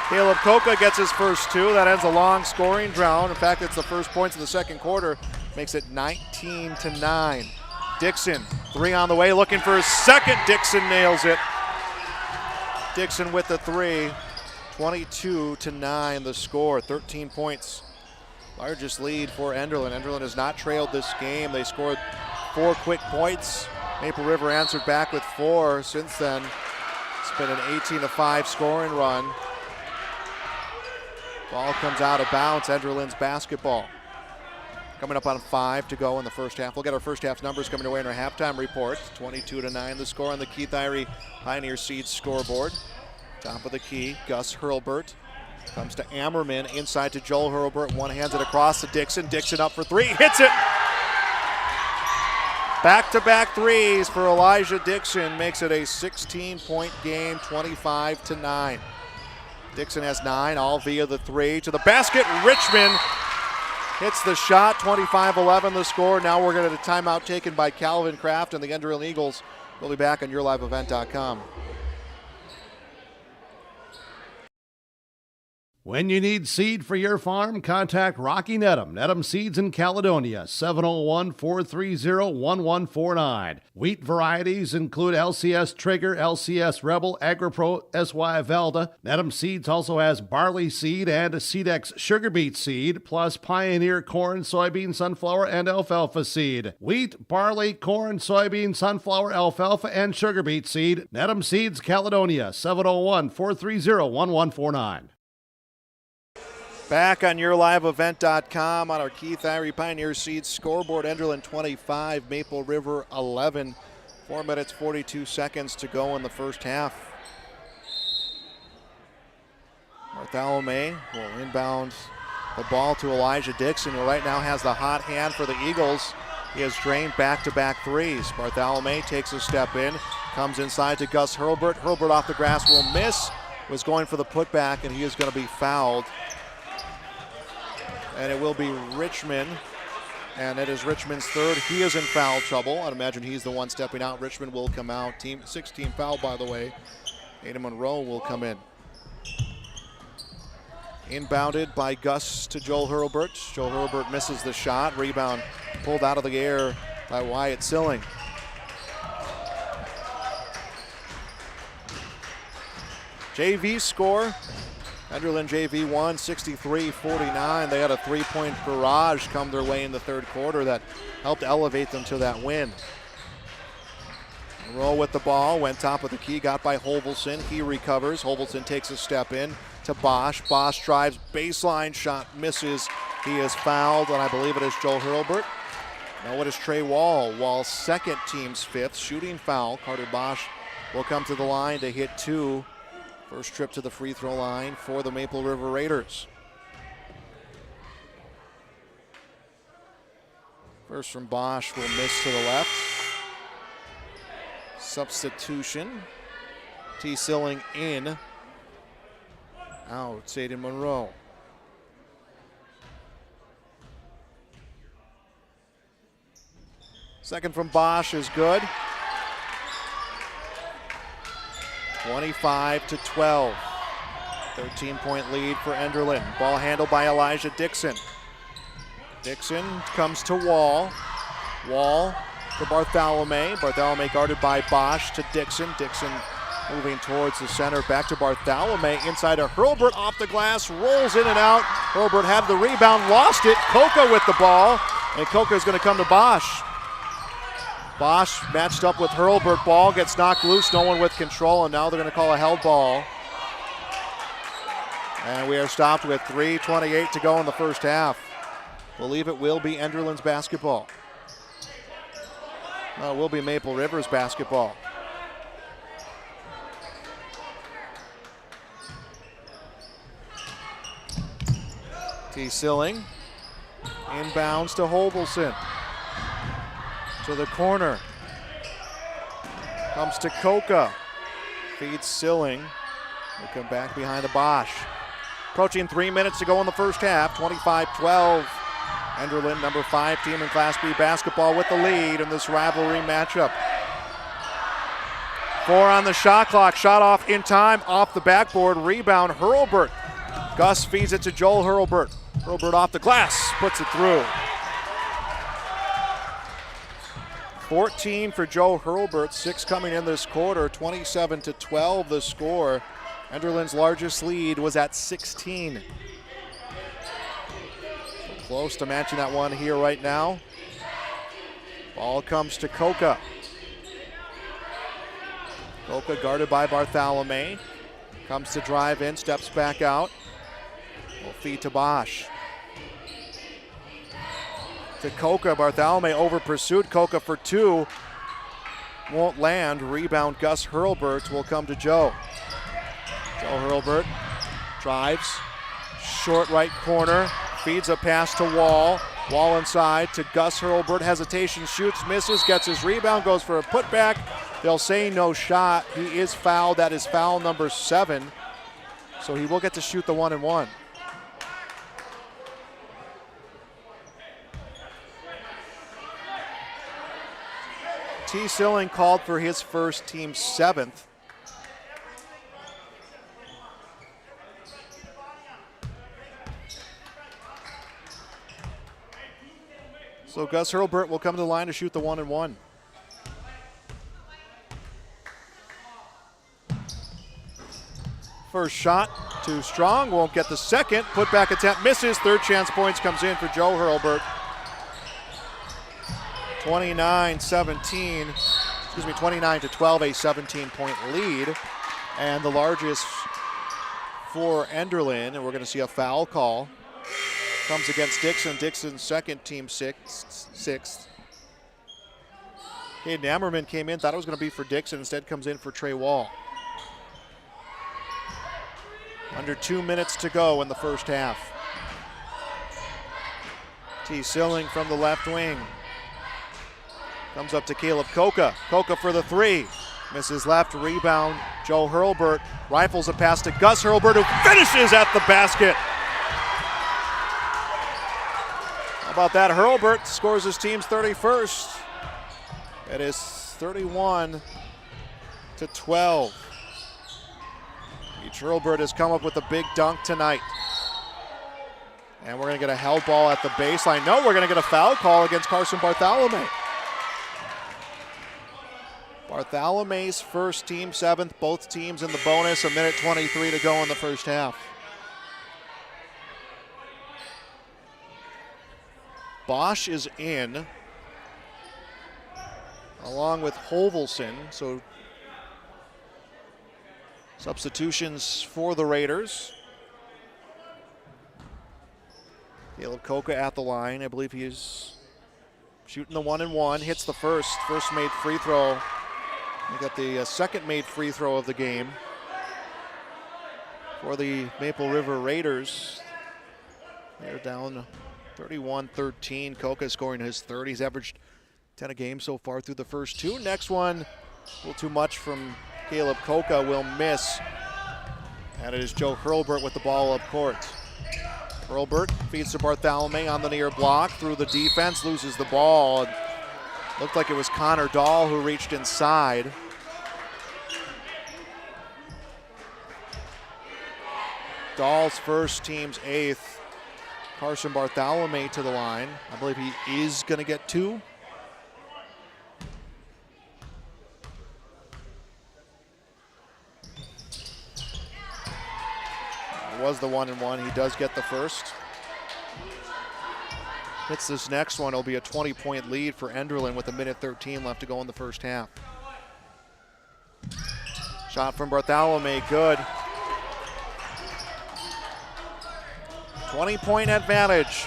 Caleb Coca gets his first 2. That ends a long scoring drought. In fact, it's the first points of the second quarter. Makes it 19-9. Dixon, 3 on the way, looking for his second. Dixon nails it. Dixon with the 3. 22-9 the score, 13 points. Largest lead for Enderlin. Enderlin has not trailed this game. They scored 4 quick points. Maple River answered back with 4. Since then, it's been an 18-5 scoring run. Ball comes out of bounds. Enderlin's basketball. Coming up on 5 to go in the first half. We'll get our first half numbers coming away in our halftime report. 22-9 the score on the Keith Irie Pioneer Seeds scoreboard. Top of the key, Gus Hurlbert. Comes to Ammerman, inside to Joel Hurlbert. One hands it across to Dixon. Dixon up for three, hits it! Back-to-back threes for Elijah Dixon. Makes it a 16-point game, 25-9. Dixon has 9, all via the three. To the basket, Richmond hits the shot, 25-11 the score. Now we're going to a timeout taken by Calvin Kraft and the Enderlin Eagles. We'll be back on YourLiveEvent.com. When you need seed for your farm, contact Rocky Nedham. Nedham Seeds in Caledonia, 701-430-1149. Wheat varieties include LCS Trigger, LCS Rebel, AgriPro, SY Velda. Nedham Seeds also has barley seed and Seedex sugar beet seed, plus Pioneer corn, soybean, sunflower, and alfalfa seed. Wheat, barley, corn, soybean, sunflower, alfalfa, and sugar beet seed. Nedham Seeds, Caledonia, 701-430-1149. Back on YourLiveEvent.com on our Keith Irie Pioneer Seeds scoreboard. Enderlin 25, Maple River 11. 4 minutes, 42 seconds to go in the first half. Bartholomew will inbound the ball to Elijah Dixon, who right now has the hot hand for the Eagles. He has drained back-to-back threes. Bartholomew takes a step in, comes inside to Gus Hurlbert. Hurlbert off the grass will miss, was going for the putback, and he is going to be fouled. And it will be Richmond, and it is Richmond's third. He is in foul trouble. I'd imagine he's the one stepping out. Richmond will come out. Team 16 foul, by the way. Ada Monroe will come in. Inbounded by Gus to Joel Hurlbert. Joel Hurlbert misses the shot. Rebound pulled out of the air by Wyatt Silling. JV score. Enderlin JV won 63-49. They had a three-point barrage come their way in the third quarter that helped elevate them to that win. Monroe with the ball, went top of the key, got by Hovelson. He recovers. Hovelson takes a step in to Bosch. Bosch drives, baseline shot misses. He is fouled, and I believe it is Joel Hurlbert. Now it is Trey Wall. Wall's second, team's fifth. Shooting foul. Carter Bosch will come to the line to hit two. First trip to the free throw line for the Maple River Raiders. First from Bosch will miss to the left. Substitution. T. Silling in. Out, Aiden Monroe. Second from Bosch is good. 25-12. 13-point lead for Enderlin. Ball handled by Elijah Dixon. Dixon comes to Wall. Wall to Bartholomew. Bartholomew guarded by Bosch to Dixon. Dixon moving towards the center. Back to Bartholomew. Inside to Hurlbert off the glass. Rolls in and out. Hurlbert had the rebound. Lost it. Coca with the ball. And Coca is going to come to Bosch. Bosch matched up with Hurlbert. Ball gets knocked loose. No one with control. And now they're going to call a held ball. And we are stopped with 3:28 to go in the first half. Believe it will be Enderlin's basketball. No, it will be Maple River's basketball. T. Silling inbounds to Hovelson. To the corner. Comes to Coca. Feeds Silling. We'll come back behind the Bosch. Approaching 3 minutes to go in the first half. 25-12. Enderlin, number 5 team in Class B basketball, with the lead in this rivalry matchup. 4 on the shot clock. Shot off in time, off the backboard. Rebound, Hurlbert. Gus feeds it to Joel Hurlbert. Hurlbert off the glass, puts it through. 14 for Joe Hurlbert, 6 coming in this quarter. 27-12 the score. Enderlin's largest lead was at 16. So close to matching that one here right now. Ball comes to Coca. Coca guarded by Bartholomew. Comes to drive in, steps back out. Will feed to Bosch. To Coca, Bartholomew over pursuit. Coca for 2. Won't land. Rebound Gus Hurlbert will come to Joe. Joe Hurlburt drives, short right corner, feeds a pass to Wall. Wall inside to Gus Hurlburt, hesitation, shoots, misses, gets his rebound, goes for a putback. They'll say no shot. He is fouled. That is foul number 7. So he will get to shoot the 1-and-1. T. Silling called for his first, team 7th. So Gus Hurlburt will come to the line to shoot the 1-and-1. First shot, too strong, won't get the second. Putback attempt misses. Third chance points comes in for Joe Hurlburt. 29-17, 29-12, a 17-point lead. And the largest for Enderlin, and we're going to see a foul call. Comes against Dixon. Dixon's second, team sixth. Caden Ammerman came in, thought it was going to be for Dixon, instead comes in for Trey Wall. Under 2 minutes to go in the first half. T. Silling from the left wing. Comes up to Caleb Coca. Coca for the 3. Misses left, rebound. Joe Hurlburt rifles a pass to Gus Hurlburt, who finishes at the basket. How about that? Hurlburt scores his team's 31st. It is 31-12. Hurlburt has come up with a big dunk tonight. And we're going to get a held ball at the baseline. No, we're going to get a foul call against Carson Bartholome. Bartholome's first, team 7th, both teams in the bonus, 1:23 to go in the first half. Bosch is in, along with Hovelson, so substitutions for the Raiders. Caleb Coca at the line. I believe he's shooting the 1-and-1, hits the first made free throw. We got the second made free throw of the game for the Maple River Raiders. They're down 31-13. Coca scoring his third. He's averaged 10 a game so far through the first 2. Next one, a little too much from Caleb Coca, will miss. And it is Joe Hurlburt with the ball up court. Hurlburt feeds to Bartholomew on the near block, through the defense, loses the ball. Looked like it was Connor Dahl who reached inside. Dahl's first, team's 8th. Carson Bartholomew to the line. I believe he is going to get 2. It was the 1-and-1. He does get the first. Hits this next one, it'll be a 20-point lead for Enderlin with 1:13 left to go in the first half. Shot from Bartholomew, good. 20-point advantage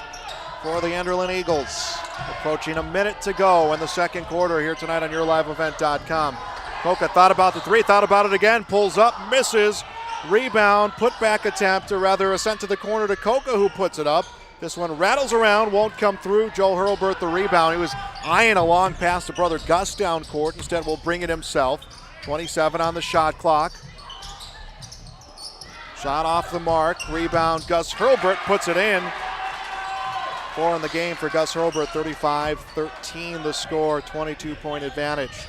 for the Enderlin Eagles. Approaching a minute to go in the second quarter here tonight on YourLiveEvent.com. Coca thought about the 3, thought about it again, pulls up, misses. Rebound, putback attempt, or rather a sent to the corner to Coca, who puts it up. This one rattles around, won't come through. Joe Hurlburt the rebound. He was eyeing a long pass to brother Gus down court. Instead will bring it himself. 27 on the shot clock. Shot off the mark. Rebound, Gus Hurlburt puts it in. 4 in the game for Gus Hurlburt. 35-13 the score. 22-point advantage.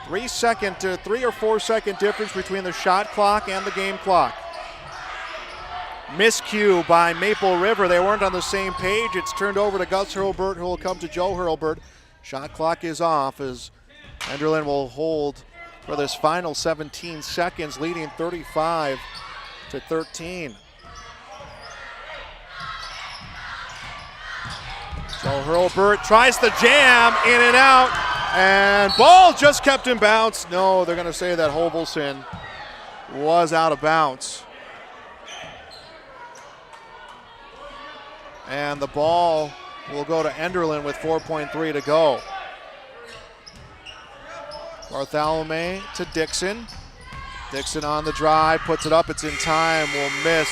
3 or 4 second difference between the shot clock and the game clock. Miscue by Maple River. They weren't on the same page. It's turned over to Gus Hurlburt, who will come to Joe Hurlburt. Shot clock is off as Enderlin will hold for this final 17 seconds, leading 35-13. Joe Hurlburt tries the jam, in and out, and ball just kept in bounds. No, they're going to say that Hovelson was out of bounds. And the ball will go to Enderlin with 4.3 to go. Bartholomew to Dixon. Dixon on the drive, puts it up, it's in time, will miss.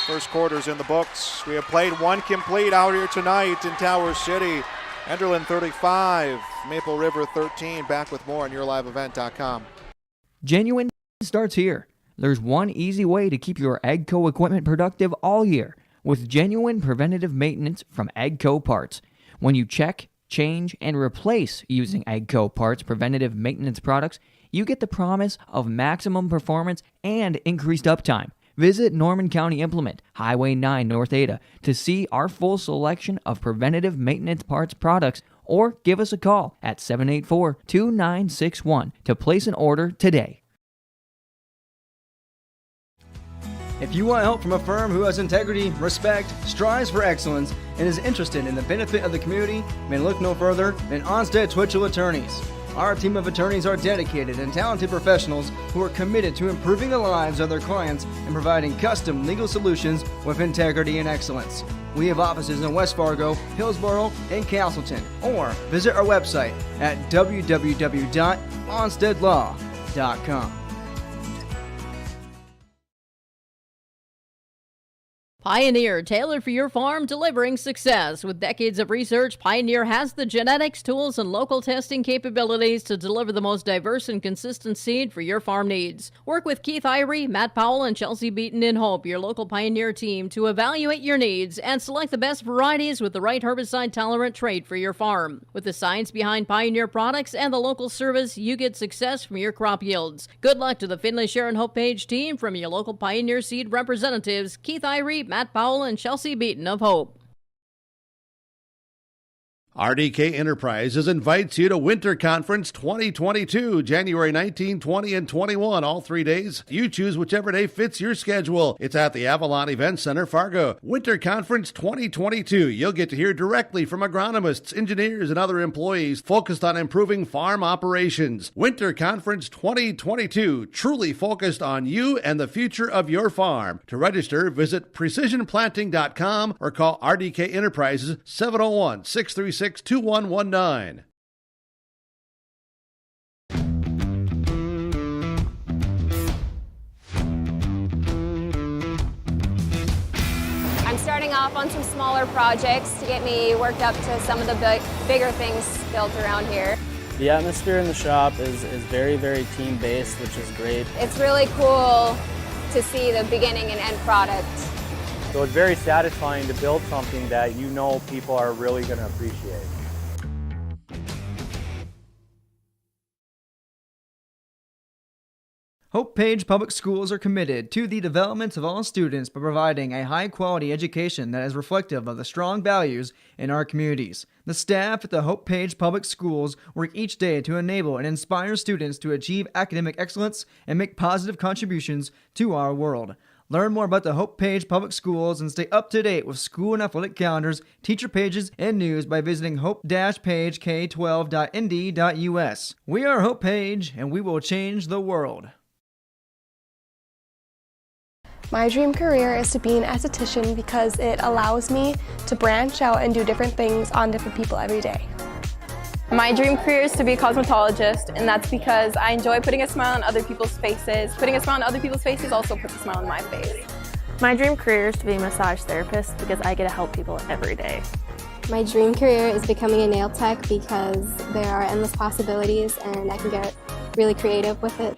First quarter's in the books. We have played one complete out here tonight in Tower City. Enderlin 35, Maple River 13. Back with more on YourLiveEvent.com. Genuine starts here. There's one easy way to keep your AGCO equipment productive all year with genuine preventative maintenance from AGCO Parts. When you check, change, and replace using AGCO Parts preventative maintenance products, you get the promise of maximum performance and increased uptime. Visit Norman County Implement, Highway 9 North Ada, to see our full selection of preventative maintenance parts products, or give us a call at 784-2961 to place an order today. If you want help from a firm who has integrity, respect, strives for excellence, and is interested in the benefit of the community, then look no further than Onstead Twitchell Attorneys. Our team of attorneys are dedicated and talented professionals who are committed to improving the lives of their clients and providing custom legal solutions with integrity and excellence. We have offices in West Fargo, Hillsborough, and Castleton, or visit our website at www.onsteadlaw.com. Pioneer, tailored for your farm, delivering success. With decades of research, Pioneer has the genetics, tools, and local testing capabilities to deliver the most diverse and consistent seed for your farm needs. Work with Keith Irie, Matt Powell, and Chelsea Beaton in Hope, your local Pioneer team, to evaluate your needs and select the best varieties with the right herbicide-tolerant trait for your farm. With the science behind Pioneer products and the local service, you get success from your crop yields. Good luck to the Finley Sharon Hope Page team from your local Pioneer seed representatives, Keith Irie, Matt Powell, and Chelsea Beaton of Hope. RDK Enterprises invites you to Winter Conference 2022, January 19, 20, and 21, all 3 days. You choose whichever day fits your schedule. It's at the Avalon Event Center, Fargo. Winter Conference 2022. You'll get to hear directly from agronomists, engineers, and other employees focused on improving farm operations. Winter Conference 2022, truly focused on you and the future of your farm. To register, visit precisionplanting.com or call RDK Enterprises 701-636-2119. I'm starting off on some smaller projects to get me worked up to some of the bigger things built around here. The atmosphere in the shop is very, very team-based, which is great. It's really cool to see the beginning and end product. So it's very satisfying to build something that you know people are really going to appreciate. Hope Page Public Schools are committed to the development of all students by providing a high-quality education that is reflective of the strong values in our communities. The staff at the Hope Page Public Schools work each day to enable and inspire students to achieve academic excellence and make positive contributions to our world. Learn more about the Hope Page Public Schools and stay up to date with school and athletic calendars, teacher pages, and news by visiting hope-pagek12.nd.us. We are Hope Page, and we will change the world. My dream career is to be an esthetician because it allows me to branch out and do different things on different people every day. My dream career is to be a cosmetologist, and that's because I enjoy putting a smile on other people's faces. Putting a smile on other people's faces also puts a smile on my face. My dream career is to be a massage therapist because I get to help people every day. My dream career is becoming a nail tech because there are endless possibilities and I can get really creative with it.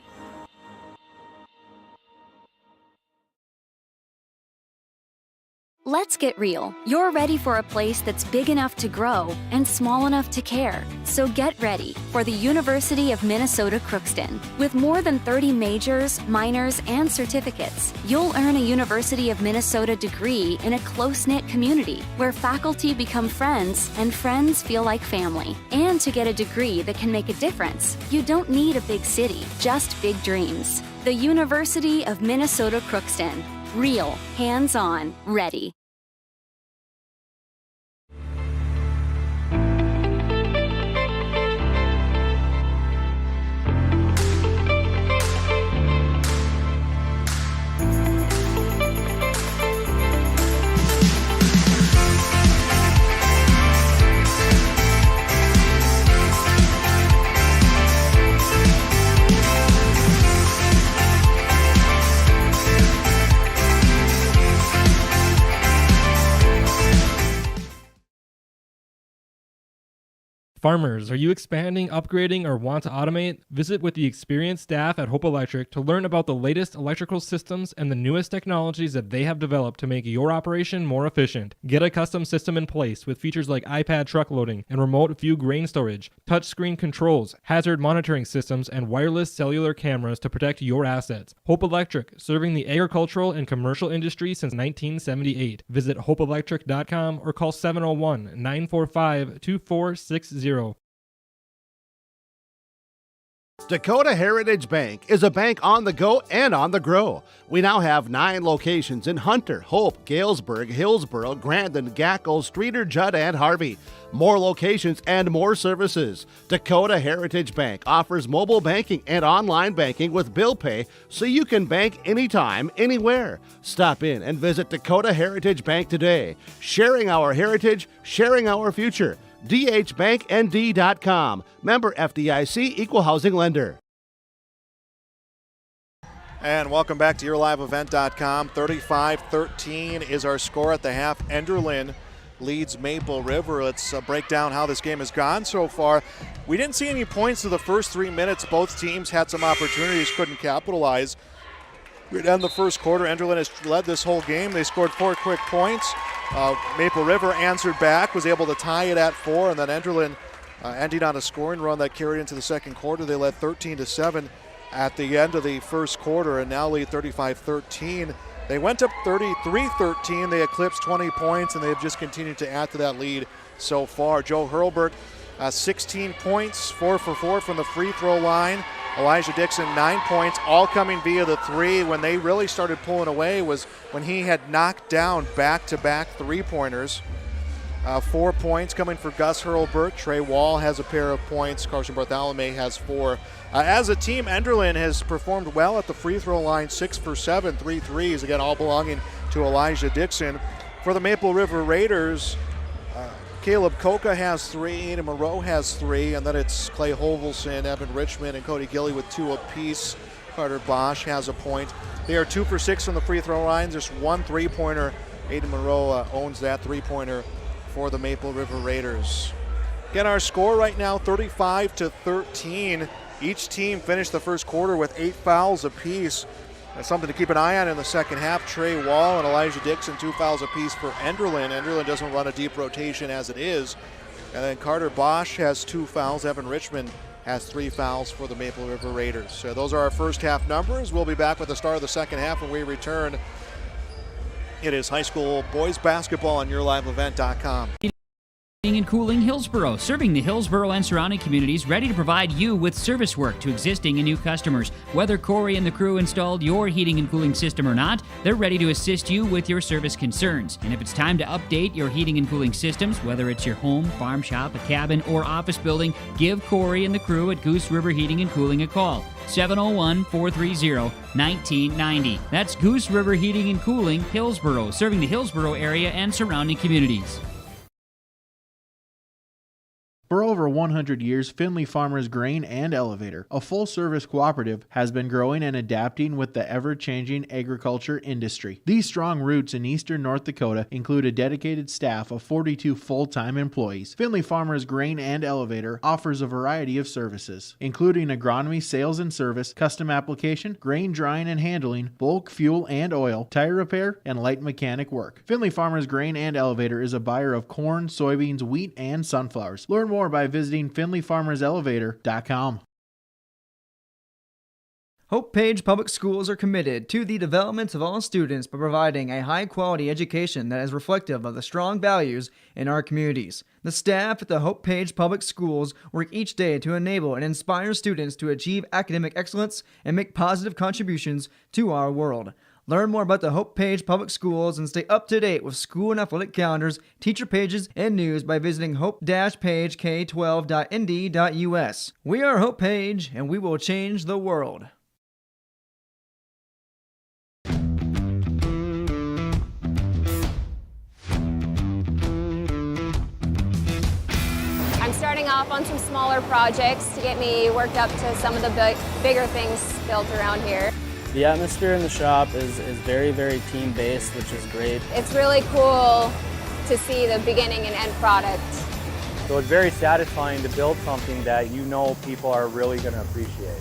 Let's get real. You're ready for a place that's big enough to grow and small enough to care. So get ready for the University of Minnesota Crookston. With more than 30 majors, minors, and certificates, you'll earn a University of Minnesota degree in a close-knit community where faculty become friends and friends feel like family. And to get a degree that can make a difference, you don't need a big city, just big dreams. The University of Minnesota Crookston. Real, hands-on, ready. Farmers, are you expanding, upgrading, or want to automate? Visit with the experienced staff at Hope Electric to learn about the latest electrical systems and the newest technologies that they have developed to make your operation more efficient. Get a custom system in place with features like iPad truck loading and remote view grain storage, touchscreen controls, hazard monitoring systems, and wireless cellular cameras to protect your assets. Hope Electric, serving the agricultural and commercial industry since 1978. Visit hopeelectric.com or call 701-945-2460. Dakota Heritage Bank is a bank on the go and on the grow. We now have 9 locations in Hunter, Hope, Galesburg, Hillsboro, Grandin, Gackle, Streeter, Judd, and Harvey. More locations and more services. Dakota Heritage Bank offers mobile banking and online banking with bill pay so you can bank anytime, anywhere. Stop in and visit Dakota Heritage Bank today. Sharing our heritage, sharing our future. dhbanknd.com. Member FDIC, Equal Housing Lender. And welcome back to YourLiveEvent.com. 35-13 is our score at the half. Enderlin leads Maple River. Let's break down how this game has gone so far. We didn't see any points in the first 3 minutes. Both teams had some opportunities, couldn't capitalize. Right in the first quarter, Enderlin has led this whole game. They scored 4 quick points. Maple River answered back, was able to tie it at 4, and then Enderlin ending on a scoring run that carried into the second quarter. They led 13-7 at the end of the first quarter and now lead 35-13. They went up 33-13. They eclipsed 20 points, and they've just continued to add to that lead so far. Joe Hurlbert, 16 points, 4 for 4 from the free throw line. Elijah Dixon, 9 points, all coming via the 3. When they really started pulling away was when he had knocked down back-to-back three-pointers. 4 points coming for Gus Hurlbert. Trey Wall has a pair of points. Carson Bartholomew has 4. As a team, Enderlin has performed well at the free throw line, 6 for 7, 3 threes, again, all belonging to Elijah Dixon. For the Maple River Raiders, Caleb Coca has 3, Aiden Moreau has 3, and then it's Clay Hovelson, Evan Richmond, and Cody Gilly with 2 apiece. Carter Bosch has a point. They are 2 for 6 from the free throw line. Just 1 3-pointer. Aiden Moreau owns that 3-pointer for the Maple River Raiders. Again, our score right now, 35-13. Each team finished the first quarter with 8 fouls apiece. That's something to keep an eye on in the second half. Trey Wall and Elijah Dixon, 2 fouls apiece for Enderlin. Enderlin doesn't run a deep rotation as it is. And then Carter Bosch has 2 fouls. Evan Richmond has 3 fouls for the Maple River Raiders. So those are our first half numbers. We'll be back with the start of the second half when we return. It is high school boys basketball on YourLiveEvent.com. And Cooling Hillsboro, serving the Hillsboro and surrounding communities, ready to provide you with service work to existing and new customers. Whether Corey and the crew installed your heating and cooling system or not, they're ready to assist you with your service concerns. And if it's time to update your heating and cooling systems, whether it's your home, farm shop, a cabin, or office building, give Corey and the crew at Goose River Heating and Cooling a call. 701-430-1990. That's Goose River Heating and Cooling, Hillsboro, serving the Hillsboro area and surrounding communities. For over 100 years, Findlay Farmers Grain and Elevator, a full-service cooperative, has been growing and adapting with the ever-changing agriculture industry. These strong roots in eastern North Dakota include a dedicated staff of 42 full-time employees. Findlay Farmers Grain and Elevator offers a variety of services, including agronomy, sales and service, custom application, grain drying and handling, bulk fuel and oil, tire repair, and light mechanic work. Findlay Farmers Grain and Elevator is a buyer of corn, soybeans, wheat, and sunflowers. Learn more by visiting FindlayFarmersElevator.com. Hope Page Public Schools are committed to the development of all students by providing a high-quality education that is reflective of the strong values in our communities. The staff at the Hope Page Public Schools work each day to enable and inspire students to achieve academic excellence and make positive contributions to our world. Learn more about the Hope Page Public Schools and stay up to date with school and athletic calendars, teacher pages, and news by visiting hope-pagek12.nd.us. We are Hope Page, and we will change the world. I'm starting off on some smaller projects to get me worked up to some of the bigger things built around here. The atmosphere in the shop is very, very team-based, which is great. It's really cool to see the beginning and end product So it's very satisfying to build something that you know people are really going to appreciate.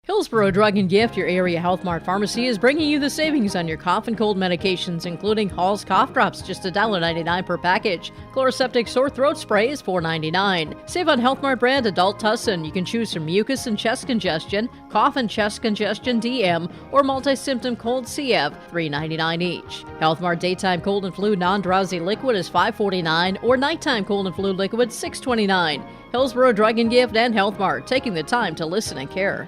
Hillsborough Drug and Gift, your area Health Mart pharmacy, is bringing you the savings on your cough and cold medications, including Hall's cough drops, just $1.99 per package. Chloroseptic sore throat spray is $4.99. Save on Health Mart brand Adult Tussin. You can choose from mucus and chest congestion, cough and chest congestion DM, or multi-symptom cold CF, $3.99 each. Health Mart daytime cold and flu non-drowsy liquid is $5.49, or nighttime cold and flu liquid $6.29. Hillsborough Drug and Gift and Health Mart, taking the time to listen and care.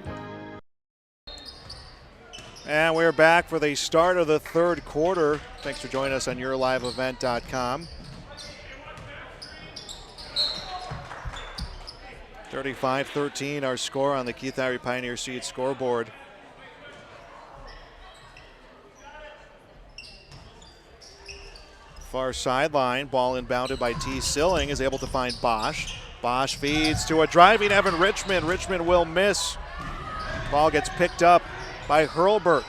And we're back for the start of the third quarter. Thanks for joining us on yourliveevent.com. 35-13 our score on the Keith Irie Pioneer Seed scoreboard. Far sideline, ball inbounded by T. Silling, is able to find Bosch. Bosch feeds to a driving Evan Richmond. Richmond will miss. Ball gets picked up by Hurlbert.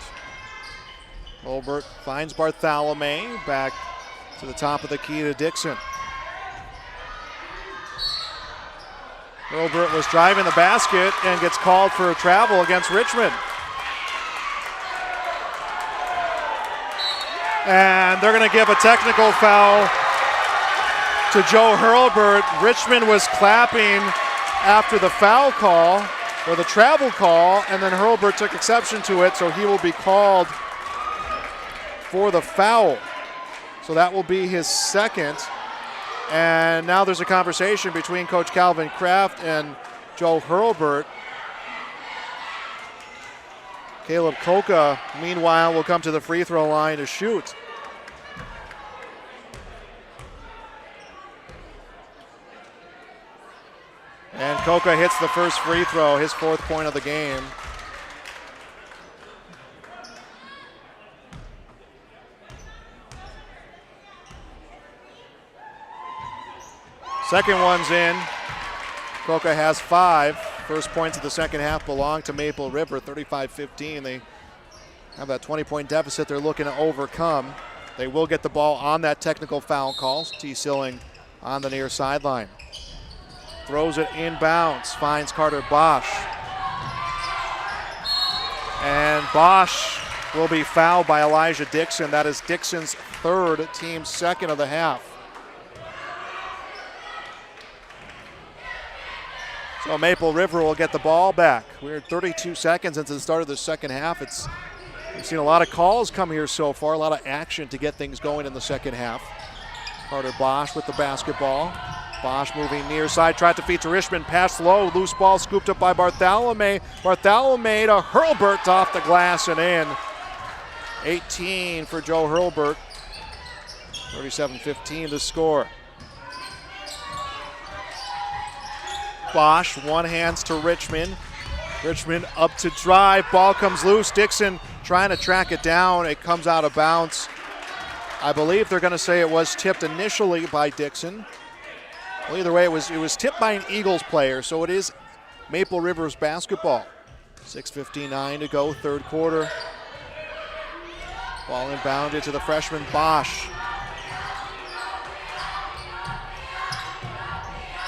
Hurlbert finds Bartholomew, back to the top of the key to Dixon. Hurlbert was driving the basket and gets called for a travel against Richmond. And they're going to give a technical foul to Joe Hurlbert. Richmond was clapping after the foul call, or the travel call, and then Hurlbert took exception to it, so he will be called for the foul. So that will be his second. And now there's a conversation between Coach Calvin Kraft and Joe Hurlbert. Caleb Koka, meanwhile, will come to the free throw line to shoot. And Koka hits the first free throw, his fourth point of the game. Second one's in. Koka has 5. First points of the second half belong to Maple River, 35-15. They have that 20-point deficit they're looking to overcome. They will get the ball on that technical foul call. T. Silling on the near sideline. Throws it inbounds, finds Carter Bosch. And Bosch will be fouled by Elijah Dixon. That is Dixon's third, team's second of the half. So Maple River will get the ball back. We're 32 seconds into the start of the second half. We've seen a lot of calls come here so far, a lot of action to get things going in the second half. Carter Bosch with the basketball. Bosch moving near side, tried to feed to Richmond, pass low, loose ball scooped up by Bartholomew. Bartholomew to Hurlbert off the glass and in. 18 for Joe Hurlbert. 37-15 to score. Bosch, one hands to Richmond. Richmond up to drive, ball comes loose. Dixon trying to track it down. It comes out of bounds. I believe they're going to say it was tipped initially by Dixon. Well, either way, it was tipped by an Eagles player, so it is Maple River's basketball. 6:59 to go, third quarter. Ball inbounded to the freshman Bosch.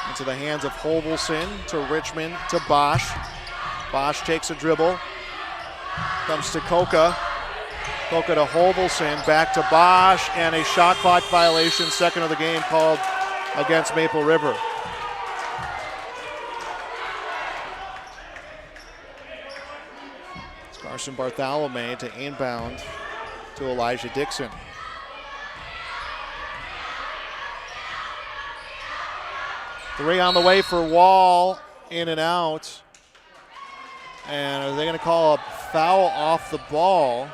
Into the hands of Hovelson, to Richmond, to Bosch. Bosch takes a dribble. Comes to Koka. Koka to Hovelson, back to Bosch, and a shot clock violation, second of the game called against Maple River. It's Carson Bartholomew to inbound to Elijah Dixon. Three on the way for Wall, in and out. And are they going to call a foul off the ball?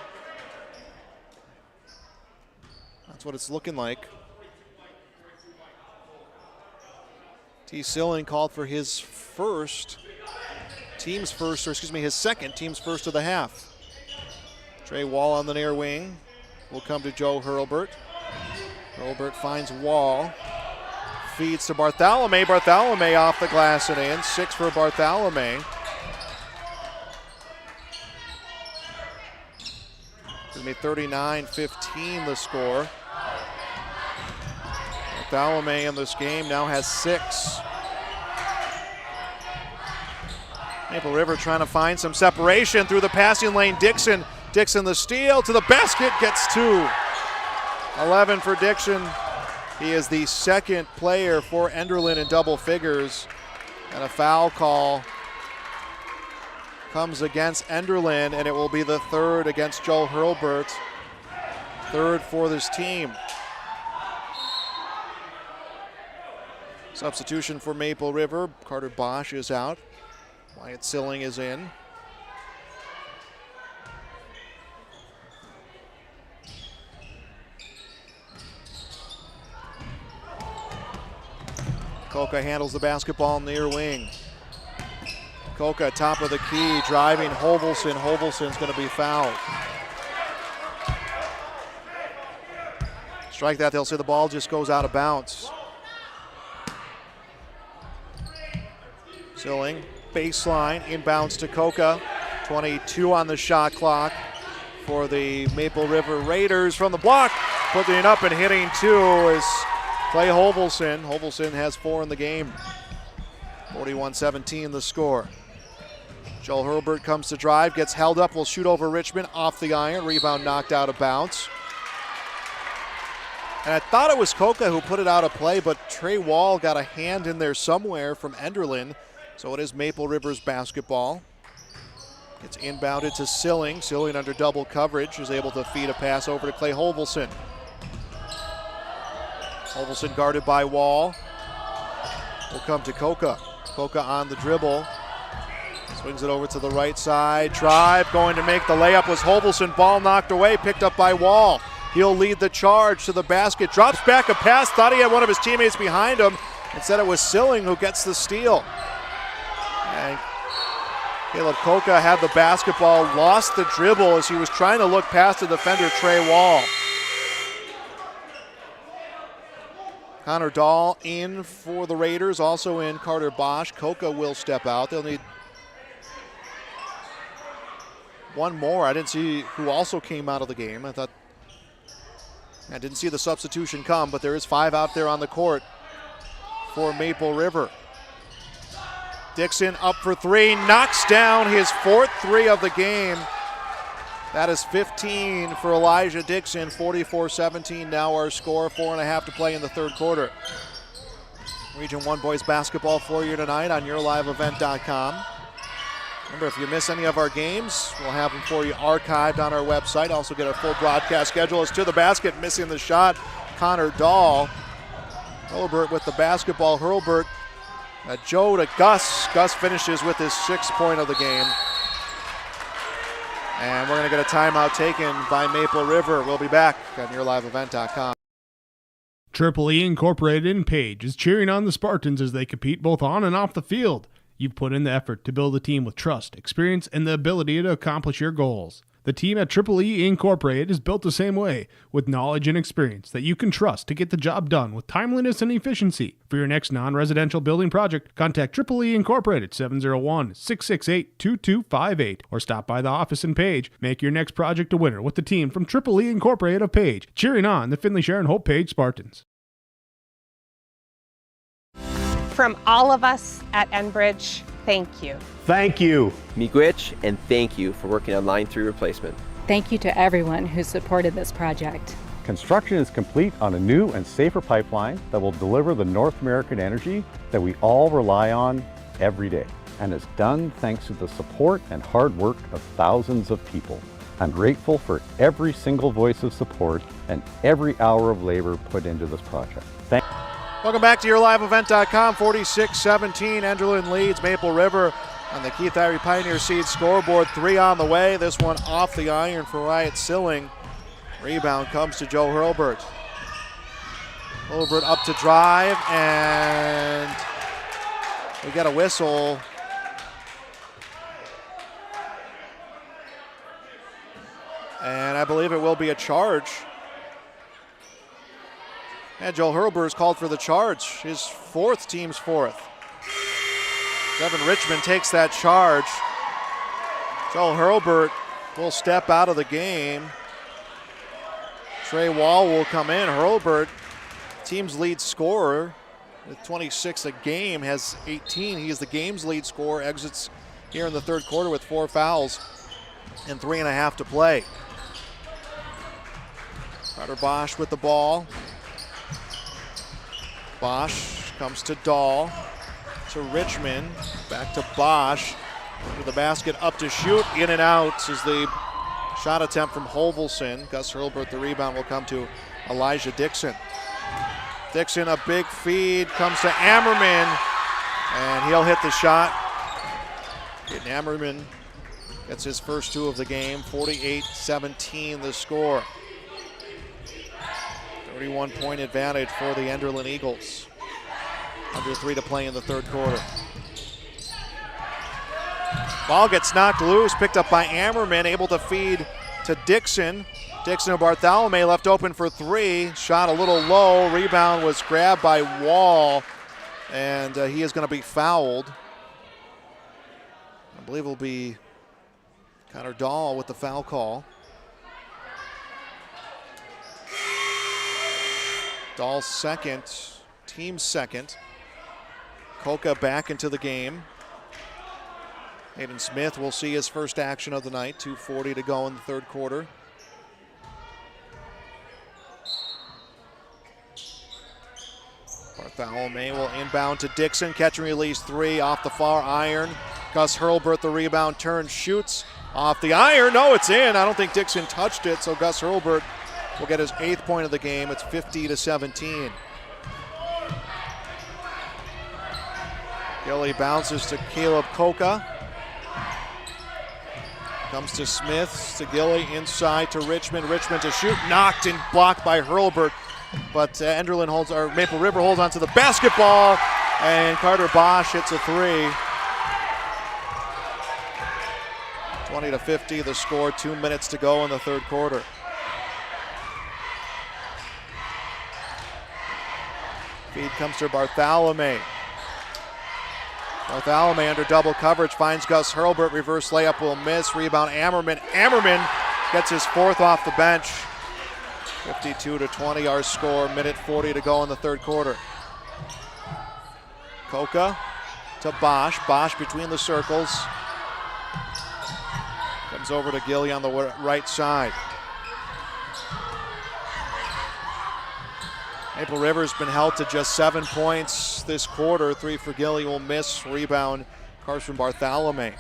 That's what it's looking like. T. Silling called for his second team's first of the half. Trey Wall on the near wing will come to Joe Hurlbert. Hurlbert finds Wall. Feeds to Bartholomew. Bartholomew off the glass and in. 6 for Bartholomew. It's going to be 39-15 the score. Bartholomew in this game now has 6. Maple River trying to find some separation through the passing lane. Dixon the steal to the basket, gets 2. 11 for Dixon. He is the second player for Enderlin in double figures. And a foul call comes against Enderlin, and it will be the third against Joel Hurlburt. Third for this team. Substitution for Maple River. Carter Bosch is out. Wyatt Silling is in. Koka handles the basketball near wing. Koka, top of the key, driving Hovelson. Hovelsson's going to be fouled. Strike that, they'll say the ball just goes out of bounds. Silling, baseline, inbounds to Koka. 22 on the shot clock for the Maple River Raiders. From the block, putting it up and hitting 2 is Clay Hovelson. Hovelson has 4 in the game. 41-17 the score. Joel Hurlburt comes to drive, gets held up, will shoot over Richmond, off the iron, rebound knocked out of bounds. And I thought it was Koka who put it out of play, but Trey Wall got a hand in there somewhere from Enderlin. So it is Maple River's basketball. It's inbounded to Silling. Silling under double coverage is able to feed a pass over to Clay Hovelson. Hovelson guarded by Wall. Will come to Koka. Koka on the dribble. Swings it over to the right side. Drive, going to make the layup was Hovelson. Ball knocked away, picked up by Wall. He'll lead the charge to the basket. Drops back a pass. Thought he had one of his teammates behind him. Instead it was Silling who gets the steal. And Caleb Koka had the basketball, lost the dribble as he was trying to look past the defender, Trey Wall. Connor Dahl in for the Raiders, also in Carter Bosch. Koka will step out. They'll need one more. I didn't see who also came out of the game. I didn't see the substitution come, but there is 5 out there on the court for Maple River. Dixon up for 3, knocks down his 4th 3 of the game. That is 15 for Elijah Dixon, 44-17 now our score, 4.5 to play in the third quarter. Region 1 boys basketball for you tonight on yourliveevent.com. Remember, if you miss any of our games, we'll have them for you archived on our website. Also get our full broadcast schedule. It's to the basket, missing the shot, Connor Dahl. Hurlburt with the basketball. Hurlburt, Joe to Gus. Gus finishes with his 6th point of the game. And we're going to get a timeout taken by Maple River. We'll be back on yourliveevent.com. Triple E Incorporated in Page is cheering on the Spartans as they compete both on and off the field. You've put in the effort to build a team with trust, experience, and the ability to accomplish your goals. The team at Triple E Incorporated is built the same way, with knowledge and experience that you can trust to get the job done with timeliness and efficiency. For your next non-residential building project, contact Triple E Incorporated 701-668-2258 or stop by the office in Page. Make your next project a winner with the team from Triple E Incorporated of Page, cheering on the Finley Sharon Hope Page Spartans. From all of us at Enbridge, thank you. Thank you. Miigwech, and thank you for working on Line 3 replacement. Thank you to everyone who supported this project. Construction is complete on a new and safer pipeline that will deliver the North American energy that we all rely on every day. And it's done thanks to the support and hard work of thousands of people. I'm grateful for every single voice of support and every hour of labor put into this project. Welcome back to yourliveevent.com. 46-17, Enderlin leads Maple River on the Keith Irie Pioneer Seed scoreboard. 3 on the way. This one off the iron for Wyatt Silling. Rebound comes to Joe Hurlburt. Hurlburt up to drive, and we get a whistle. And I believe it will be a charge. And Joel Hurlburt is called for the charge, his 4th, team's 4th. Devin Richmond takes that charge. Joel Hurlburt will step out of the game. Trey Wall will come in. Hurlburt, team's lead scorer, with 26 a game, has 18. He is the game's lead scorer, exits here in the third quarter with 4 fouls and 3.5 to play. Carter Bosch with the ball. Bosch comes to Dahl, to Richmond, back to Bosch, under the basket, up to shoot, in and out is the shot attempt from Hovelson. Gus Hurlburt, the rebound, will come to Elijah Dixon. Dixon, a big feed, comes to Ammerman, and he'll hit the shot. Ammerman gets his first 2 of the game, 48-17 the score. 31-point advantage for the Enderlin Eagles. Under 3 to play in the third quarter. Ball gets knocked loose, picked up by Ammerman, able to feed to Dixon. Dixon and Bartholomew left open for 3. Shot a little low. Rebound was grabbed by Wall, and he is going to be fouled. I believe it will be Connor Dahl with the foul call. Dahl's second, team's second. Coca back into the game. Hayden Smith will see his first action of the night. 2:40 to go in the third quarter. Bartholomew will inbound to Dixon. Catch and release 3 off the far iron. Gus Hurlburt, the rebound, turns, shoots off the iron. No, it's in. I don't think Dixon touched it, so Gus Hurlburt will get his 8th point of the game. It's 50-17. Gilly bounces to Caleb Coca. Comes to Smith, to Gilly, inside to Richmond. Richmond to shoot, knocked and blocked by Hurlburt. But Enderlin holds, or Maple River holds onto the basketball, and Carter Bosch hits a 3. 20-50 the score, 2 minutes to go in the third quarter. Feed comes to Bartholomew. Bartholomew under double coverage finds Gus Hurlburt. Reverse layup will miss. Rebound Ammerman. Ammerman gets his 4th off the bench. 52-20 our score. Minute 40 to go in the third quarter. Coca to Bosch. Bosch between the circles. Comes over to Gilly on the right side. Maple River's been held to just 7 points this quarter. 3 for Gilly will miss. Rebound, Carson Bartholomew.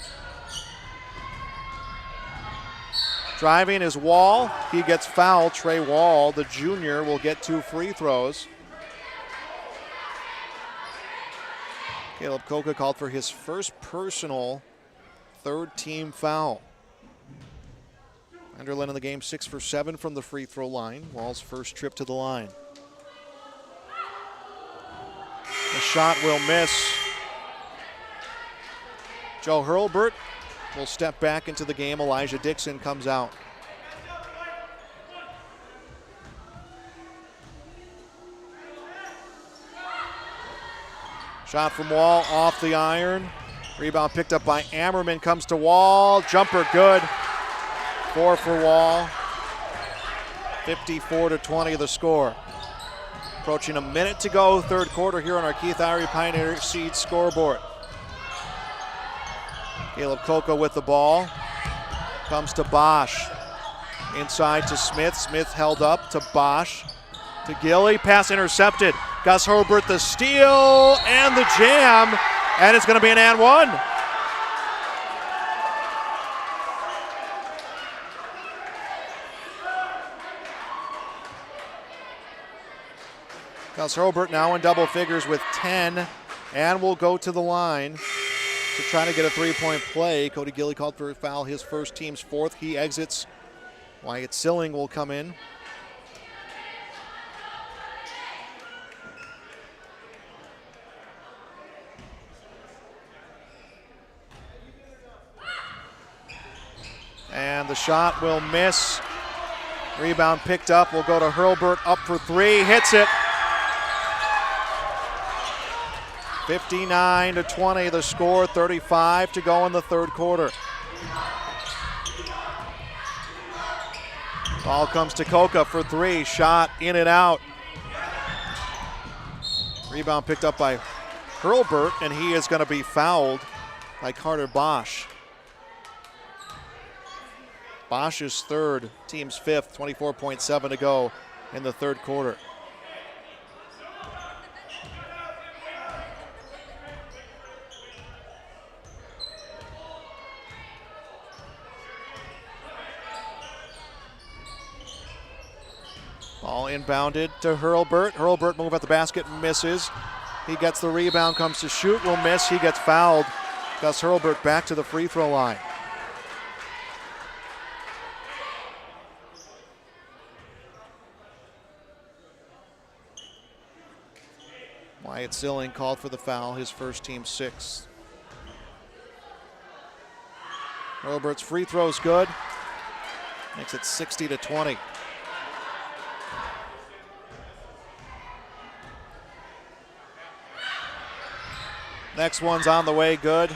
Driving is Wall. He gets fouled. Trey Wall, the junior, will get 2 free throws. Caleb Coca called for his first personal 3rd team foul. Enderlin in the game 6 for 7 from the free throw line. Wall's first trip to the line. The shot will miss. Joe Hurlburt will step back into the game. Elijah Dixon comes out. Shot from Wall off the iron. Rebound picked up by Ammerman, comes to Wall. Jumper good. 4 for Wall. 54-20 the score. Approaching a minute to go, third quarter here on our Keith Irie Pioneer Seed scoreboard. Caleb Coca with the ball. Comes to Bosch. Inside to Smith. Smith held up to Bosch. To Gilly. Pass intercepted. Gus Hurlburt the steal and the jam. And it's going to be an and one. Gus Hurlburt now in double figures with 10 and will go to the line to try to get a 3-point play. Cody Gilly called for a foul, his first, team's 4th. He exits. Wyatt Silling will come in. And the shot will miss. Rebound picked up, will go to Hurlburt, up for 3, hits it. 59-20 the score, 35 to go in the third quarter. Ball comes to Coca for three. Shot in and out. Rebound picked up by Hurlburt, and he is going to be fouled by Carter Bosch. Bosch's third, team's fifth, 24.7 to go in the third quarter. Ball inbounded to Hurlburt. Hurlburt move at the basket, misses. He gets the rebound, comes to shoot, will miss. He gets fouled. Gus Hurlburt back to the free throw line. Wyatt Silling called for the foul, his first team sixth. Hurlburt's free throw's good. Makes it 60-20. Next one's on the way, good.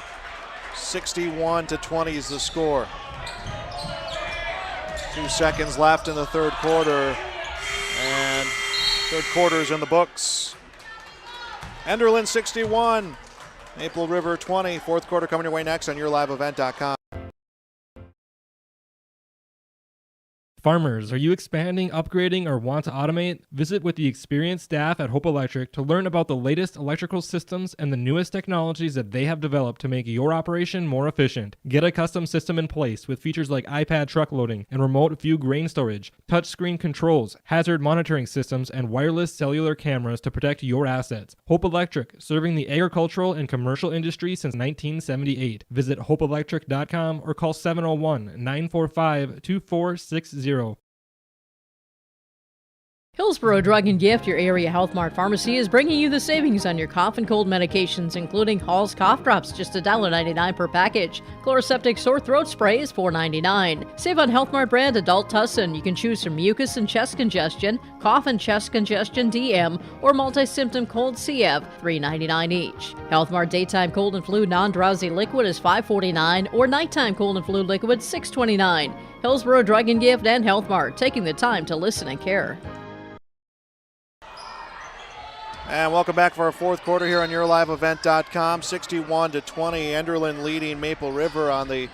61-20 is the score. 2 seconds left in the third quarter, and third quarter's in the books. Enderlin 61, Maple River 20. Fourth quarter coming your way next on YourLiveEvent.com. Farmers, are you expanding, upgrading, or want to automate? Visit with the experienced staff at Hope Electric to learn about the latest electrical systems and the newest technologies that they have developed to make your operation more efficient. Get a custom system in place with features like iPad truck loading and remote view grain storage, touchscreen controls, hazard monitoring systems, and wireless cellular cameras to protect your assets. Hope Electric, serving the agricultural and commercial industry since 1978. Visit hopeelectric.com or call 701-945-2460. Hillsborough Drug and Gift, your area Health Mart pharmacy, is bringing you the savings on your cough and cold medications, including Hall's cough drops, just $1.99 per package. Chloroseptic sore throat spray is $4.99. Save on Health Mart brand Adult Tussin. You can choose from mucus and chest congestion, cough and chest congestion DM, or multi-symptom cold CF, $3.99 each. Health Mart daytime cold and flu non-drowsy liquid is $5.49, or nighttime cold and flu liquid $6.29. Hillsborough Drug and Gift and Health Mart, taking the time to listen and care. And welcome back for our fourth quarter here on YourLiveEvent.com. 61-20, Enderlin leading Maple River on the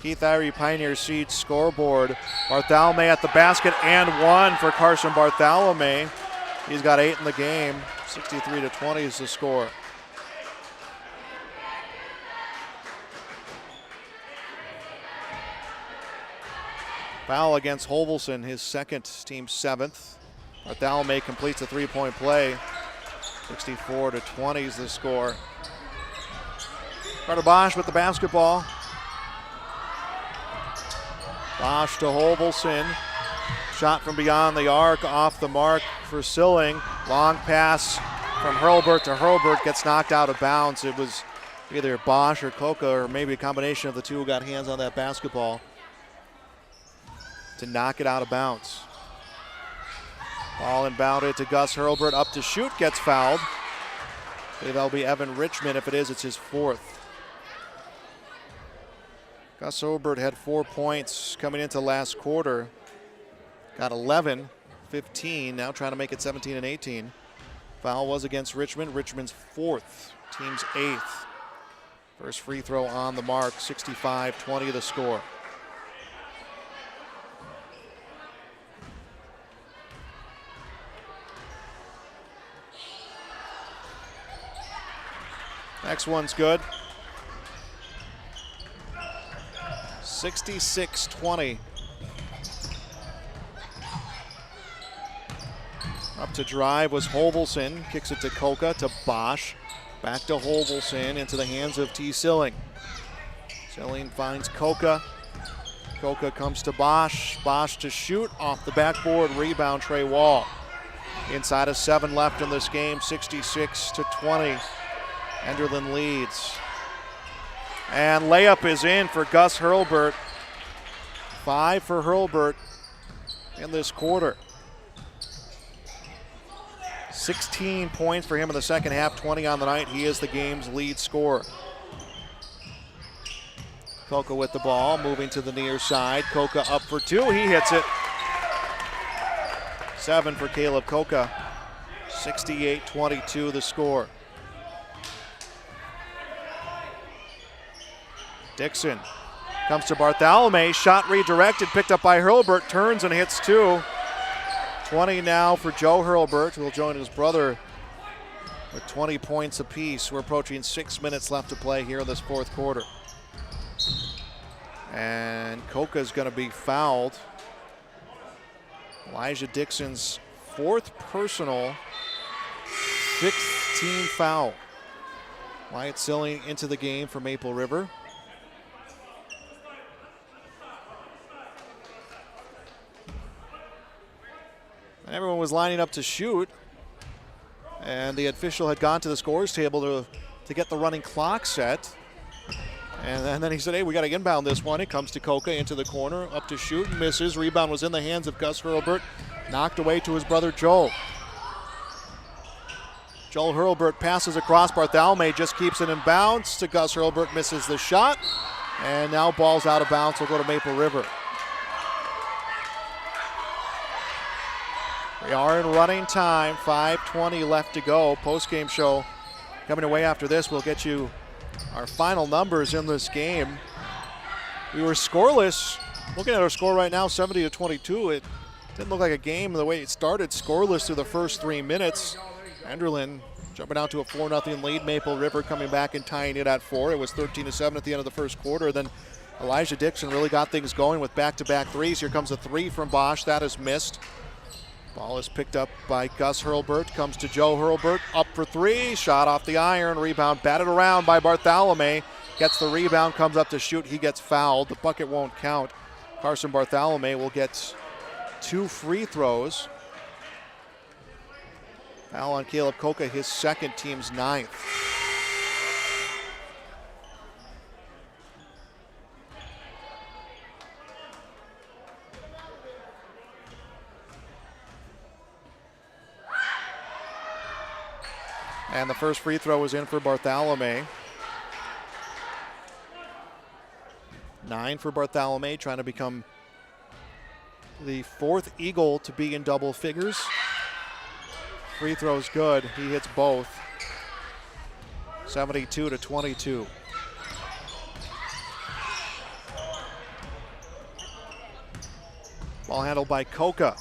Keith Irie Pioneer Seeds scoreboard. Bartholomew at the basket and one for Carson Bartholomew. He's got 8 in the game. 63-20 is the score. Foul against Hovelson, his second, team 7th. Bartholomew completes a three-point play. 64-20 is the score. Carter Bosch with the basketball. Bosch to Hovelson. Shot from beyond the arc, off the mark for Silling. Long pass from Hurlburt to Hurlburt, gets knocked out of bounds. It was either Bosch or Coca, or maybe a combination of the two who got hands on that basketball to knock it out of bounds. Ball inbounded to Gus Hurlburt, up to shoot, gets fouled. I believe that'll be Evan Richmond. If it is, it's his 4th. Gus Hurlburt had 4 points coming into last quarter. Got 11, 15, now trying to make it 17 and 18. Foul was against Richmond. Richmond's 4th, team's 8th. First free throw on the mark, 65-20 the score. Next one's good. 66-20. Up to drive was Hovelson. Kicks it to Coca, to Bosch. Back to Hovelson, into the hands of T. Silling. Silling finds Coca. Coca comes to Bosch. Bosch to shoot, off the backboard, rebound Trey Wall. Inside of 7 left in this game, 66-20. Enderlin leads. And layup is in for Gus Hurlburt. 5 for Hurlburt in this quarter. 16 points for him in the second half, 20 on the night. He is the game's lead scorer. Coca with the ball, moving to the near side. Coca up for 2, he hits it. 7 for Caleb Koka. 68-22 the score. Dixon comes to Bartholomew, shot redirected, picked up by Hurlburt, turns and hits 2. 20 now for Joe Hurlburt, who will join his brother with 20 points apiece. We're approaching 6 minutes left to play here in this fourth quarter. And Koka's going to be fouled. Elijah Dixon's 4th personal, 6th team foul. Wyatt Silling into the game for Maple River. And everyone was lining up to shoot. And the official had gone to the scores table to get the running clock set. And then he said, hey, we got to inbound this one. It comes to Koka into the corner, up to shoot, misses. Rebound was in the hands of Gus Hurlburt. Knocked away to his brother Joel. Joel Hurlburt passes across. Bartholomew just keeps it in bounds to Gus Hurlburt, misses the shot. And now ball's out of bounds. Will go to Maple River. We are in running time. 5:20 left to go. Post-game show coming away after this. We'll get you our final numbers in this game. We were scoreless. Looking at our score right now, 70-22. It didn't look like a game the way it started. Scoreless through the first 3 minutes. Enderlin jumping out to a 4-0 lead. Maple River coming back and tying it at 4. It was 13-7 at the end of the first quarter. Then Elijah Dixon really got things going with back-to-back threes. Here comes a 3 from Bosch. That is missed. Ball is picked up by Gus Hurlburt. Comes to Joe Hurlburt. Up for 3. Shot off the iron. Rebound batted around by Bartholomew. Gets the rebound. Comes up to shoot. He gets fouled. The bucket won't count. Carson Bartholomew will get 2 free throws. Foul on Caleb Koka, his second, team's 9th. And the first free throw was in for Bartholomew. 9 for Bartholomew, trying to become the 4th Eagle to be in double figures. Free throw's good. He hits both. 72-22. Ball handled by Koka.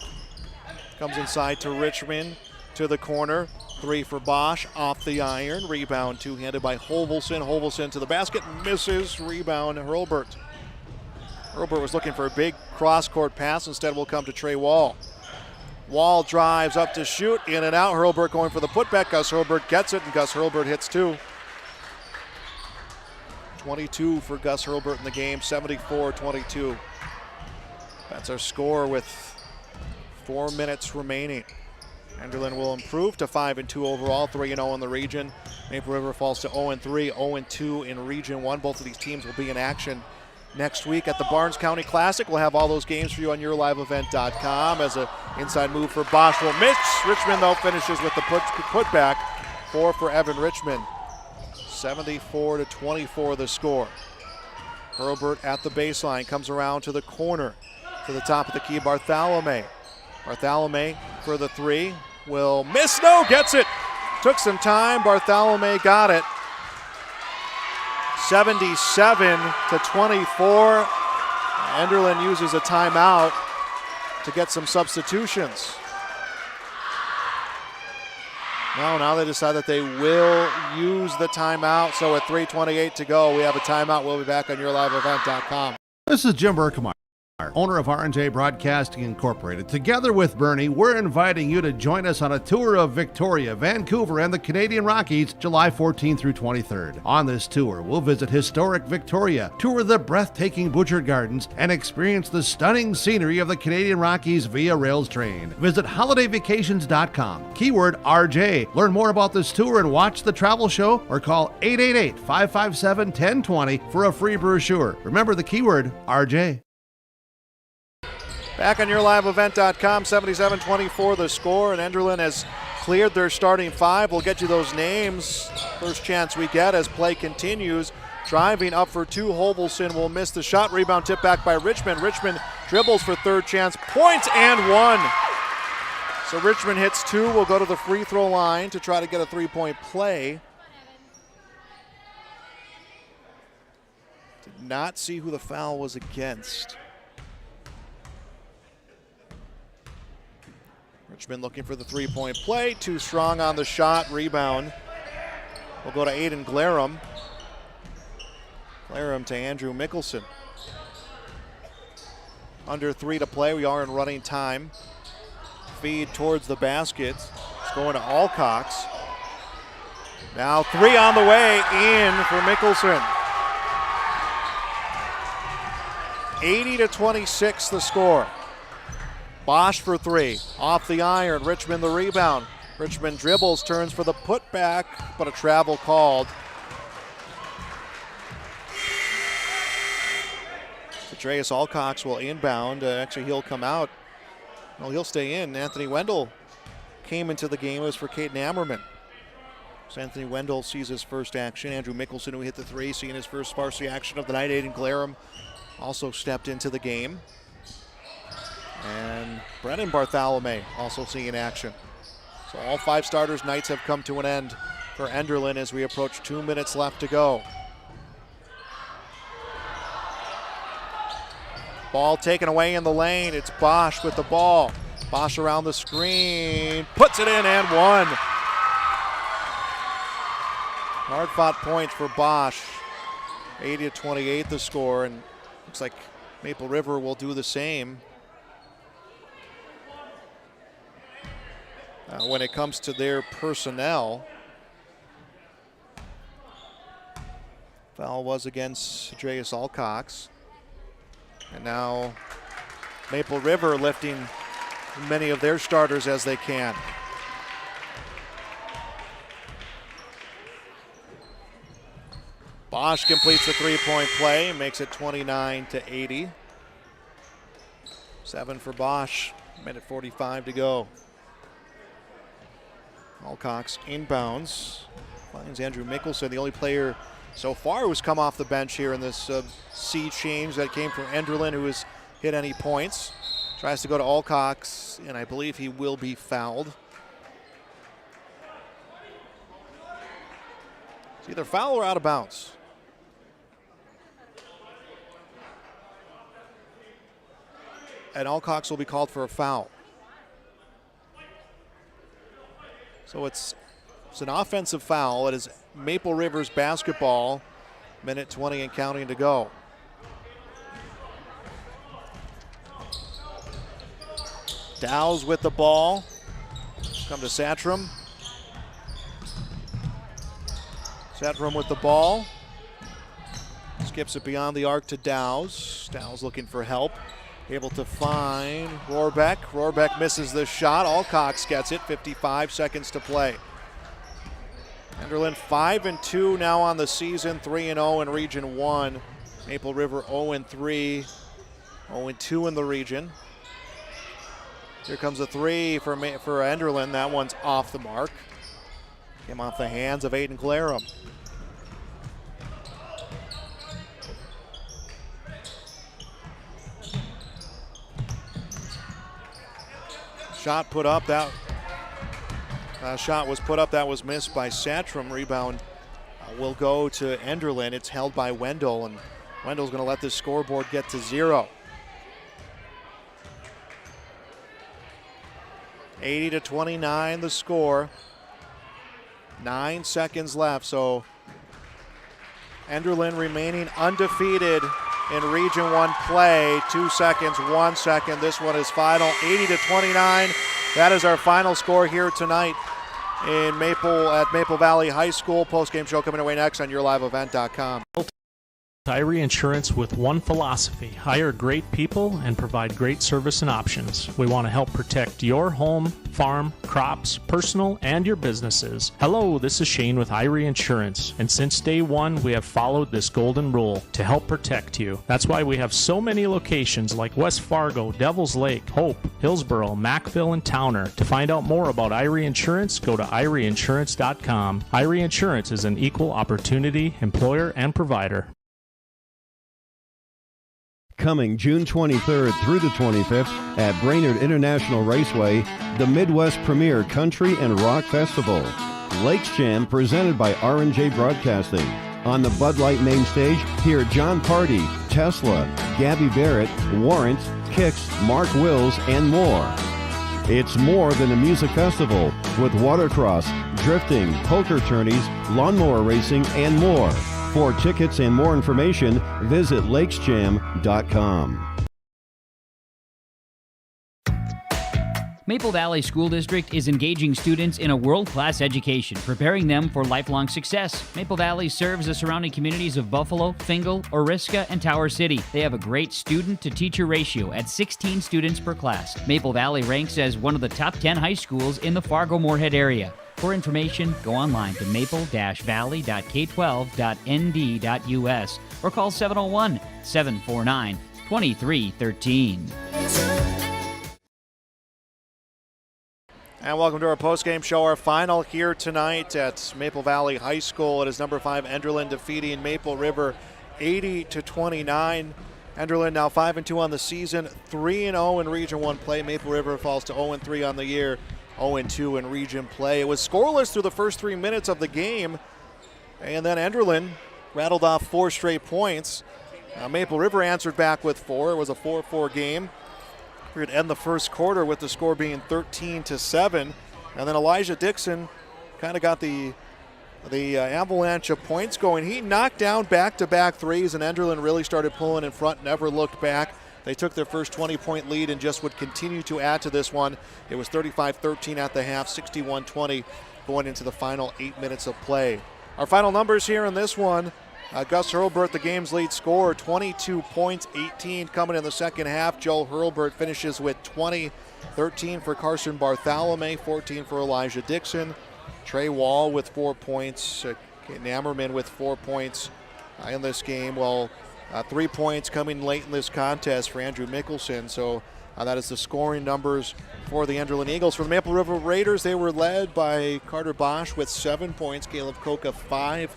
Comes inside to Richmond, to the corner. 3 for Bosch, off the iron. Rebound two-handed by Hovelson. Hovelson to the basket, misses. Rebound Hurlburt. Hurlburt was looking for a big cross-court pass. Instead will come to Trey Wall. Wall drives up to shoot, in and out. Hurlburt going for the putback. Gus Hurlburt gets it, and Gus Hurlburt hits 2. 22 for Gus Hurlburt in the game, 74-22. That's our score with 4 minutes remaining. Enderlin will improve to 5-2 overall, 3-0 in the region. Maple River falls to 0-3, 0-2 in Region 1. Both of these teams will be in action next week at the Barnes County Classic. We'll have all those games for you on yourliveevent.com. As an inside move for Bosch will miss. Richmond, though, finishes with the putback. 4 for Evan Richmond. 74-24 the score. Hurlburt at the baseline, comes around to the corner. To the top of the key, Bartholomew. Bartholomew for the 3. Will miss. No, gets it. Took some time. Bartholomew got it. 77-24. Enderlin uses a timeout to get some substitutions. Now they decide that they will use the timeout. So at 3:28 to go, we have a timeout. We'll be back on yourliveevent.com. This is Jim Berkemeier, owner of R&J Broadcasting Incorporated. Together with Bernie, we're inviting you to join us on a tour of Victoria, Vancouver, and the Canadian Rockies, July 14th through 23rd. On this tour, we'll visit historic Victoria, tour the breathtaking Butchert Gardens, and experience the stunning scenery of the Canadian Rockies via rails train. Visit holidayvacations.com, keyword RJ. Learn more about this tour and watch the travel show, or call 888-557-1020 for a free brochure. Remember the keyword RJ. Back on yourliveevent.com, 77-24 the score, and Enderlin has cleared their starting 5. We'll get you those names. First chance we get as play continues. Driving up for 2, Hovelson will miss the shot. Rebound tip back by Richmond. Richmond dribbles for third chance. Point and 1. So Richmond hits 2, will go to the free throw line to try to get a 3-point play. Did not see who the foul was against. Richmond looking for the 3-point play. Too strong on the shot. Rebound will go to Aiden Glarum. Glarum to Andrew Mickelson. Under 3 to play. We are in running time. Feed towards the basket. It's going to Alcox. Now 3 on the way in for Mickelson. 80-26 the score. Bosch for 3. Off the iron. Richmond the rebound. Richmond dribbles, turns for the putback, but a travel called. Andreas Alcox will inbound. Actually, he'll come out. Well, he'll stay in. Anthony Wendell came into the game. It was for Caden Ammerman. So Anthony Wendell sees his first action. Andrew Mickelson, who hit the 3, seeing his first varsity action of the night. Aiden Glarum also stepped into the game. And Brennan Bartholomé also seeing action. So all 5 starters' nights have come to an end for Enderlin as we approach 2 minutes left to go. Ball taken away in the lane. It's Bosch with the ball. Bosch around the screen. Puts it in and 1. Hard-fought points for Bosch. 80-28 the score, and looks like Maple River will do the same. When it comes to their personnel, foul was against Andreas Alcox. And now Maple River lifting many of their starters as they can. Bosch completes the 3-point play, makes it 29-80. 7 for Bosch, minute 45 to go. Alcox inbounds, finds Andrew Mickelson, the only player so far who's come off the bench here in this sea change that came from Enderlin, who has hit any points. Tries to go to Alcox, and I believe he will be fouled. It's either foul or out of bounds. And Alcox will be called for a foul. So it's an offensive foul. It is Maple River's basketball. Minute 20 and counting to go. Dow's with the ball. Come to Satram. Satram with the ball. Skips it beyond the arc to Dow's. Dow's looking for help. Able to find Rohrbeck. Rohrbeck misses the shot. Alcox gets it. 55 seconds to play. Enderlin 5-2 now on the season. 3-0 in Region 1. Maple River 0-3. 0-2 in the region. Here comes a 3 for Enderlin. That one's off the mark. Came off the hands of Aiden Glarum. Shot put up. That shot was put up. That was missed by Satram. Rebound will go to Enderlin. It's held by Wendell, and Wendell's going to let this scoreboard get to 0. 80-29 the score. 9 seconds left, so Enderlin remaining undefeated in Region 1 play. 2 seconds, 1 second. This one is final. 80-29. That is our final score here tonight at Maple Valley High School. Post-game show coming away next on YourLiveEvent.com. Irie Insurance with one philosophy: hire great people and provide great service and options. We want to help protect your home, farm, crops, personal, and your businesses. Hello, this is Shane with Irie Insurance, and since day one we have followed this golden rule to help protect you. That's why we have so many locations like West Fargo, Devils Lake, Hope, Hillsboro, Mackville, and Towner. To find out more about Irie Insurance, go to IrieInsurance.com. Irie Insurance is an equal opportunity employer and provider. Coming June 23rd through the 25th at Brainerd International Raceway, the Midwest Premier Country and Rock Festival. Lakes Jam presented by R&J Broadcasting. On the Bud Light main stage, hear John Party, Tesla, Gabby Barrett, Warrant, Kix, Mark Wills, and more. It's more than a music festival with watercross, drifting, poker tourneys, lawnmower racing, and more. For tickets and more information, visit lakesjam.com. Maple Valley School District is engaging students in a world-class education, preparing them for lifelong success. Maple Valley serves the surrounding communities of Buffalo, Fingal, Oriska, and Tower City. They have a great student-to-teacher ratio at 16 students per class. Maple Valley ranks as one of the top 10 high schools in the Fargo-Moorhead area. For information, go online to maple-valley.k12.nd.us or call 701-749-2313. And welcome to our post-game show. Our final here tonight at Maple Valley High School. It is number 5 Enderlin defeating Maple River 80-29. Enderlin now 5-2 on the season, 3-0 in Region 1 play. Maple River falls to 0-3 on the year, 0-2 in region play. It was scoreless through the first 3 minutes of the game, and then Enderlin rattled off 4 straight points. Maple River answered back with 4. It was a 4-4 game. We're going to end the first quarter with the score being 13-7, and then Elijah Dixon kind of got the avalanche of points going. He knocked down back-to-back threes, and Enderlin really started pulling in front, never looked back. They took their first 20-point lead and just would continue to add to this one. It was 35-13 at the half, 61-20 going into the final 8 minutes of play. Our final numbers here in this one, Gus Hurlburt, the game's lead scorer, 22 points, 18 coming in the second half. Joe Hurlburt finishes with 20, 13 for Carson Bartholomew, 14 for Elijah Dixon. Trey Wall with 4 points, Nammerman with 4 points in this game. Well, 3 points coming late in this contest for Andrew Mickelson. So that is the scoring numbers for the Enderlin Eagles. For the Maple River Raiders, they were led by Carter Bosch with 7 points, Caleb Coca 5,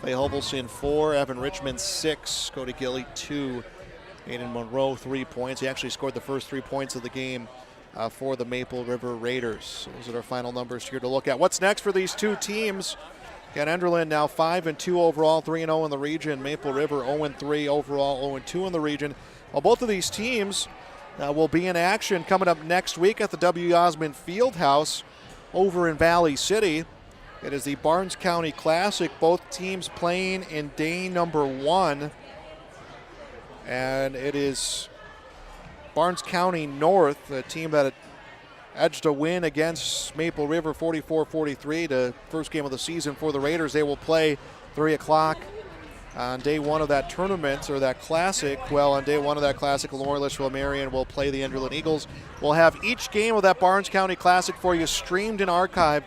Clay Hovelson 4, Evan Richmond 6, Cody Gilly 2, Aiden Monroe 3 points. He actually scored the first 3 points of the game for the Maple River Raiders. So those are our final numbers here to look at. What's next for these two teams? Again, Enderlin now 5-2 overall, 3-0 in the region. Maple River 0-3 overall, 0-2 in the region. Well, both of these teams will be in action coming up next week at the W. Osmond Fieldhouse over in Valley City. It is the Barnes County Classic. Both teams playing in day number 1. And it is Barnes County North, a team that edged a win against Maple River 44-43, the first game of the season for the Raiders. They will play 3 o'clock on day 1 of that tournament, or that classic. Well, on day 1 of that classic, Lenore Litchfield Marion will play the Enderlin Eagles. We'll have each game of that Barnes County Classic for you streamed and archived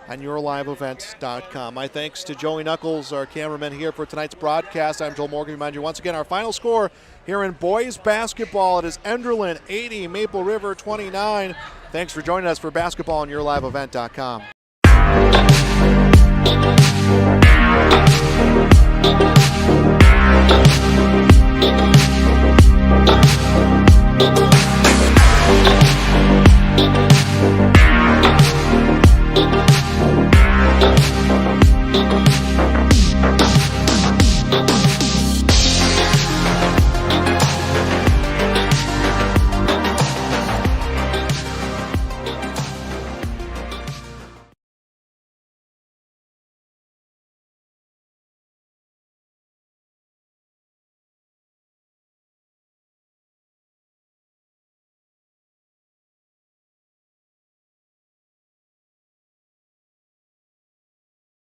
on yourliveevent.com. My thanks to Joey Knuckles, our cameraman here for tonight's broadcast. I'm Joel Morgan. Remind you once again, our final score here in boys basketball, it is Enderlin 80, Maple River 29. Thanks for joining us for basketball on yourliveevent.com.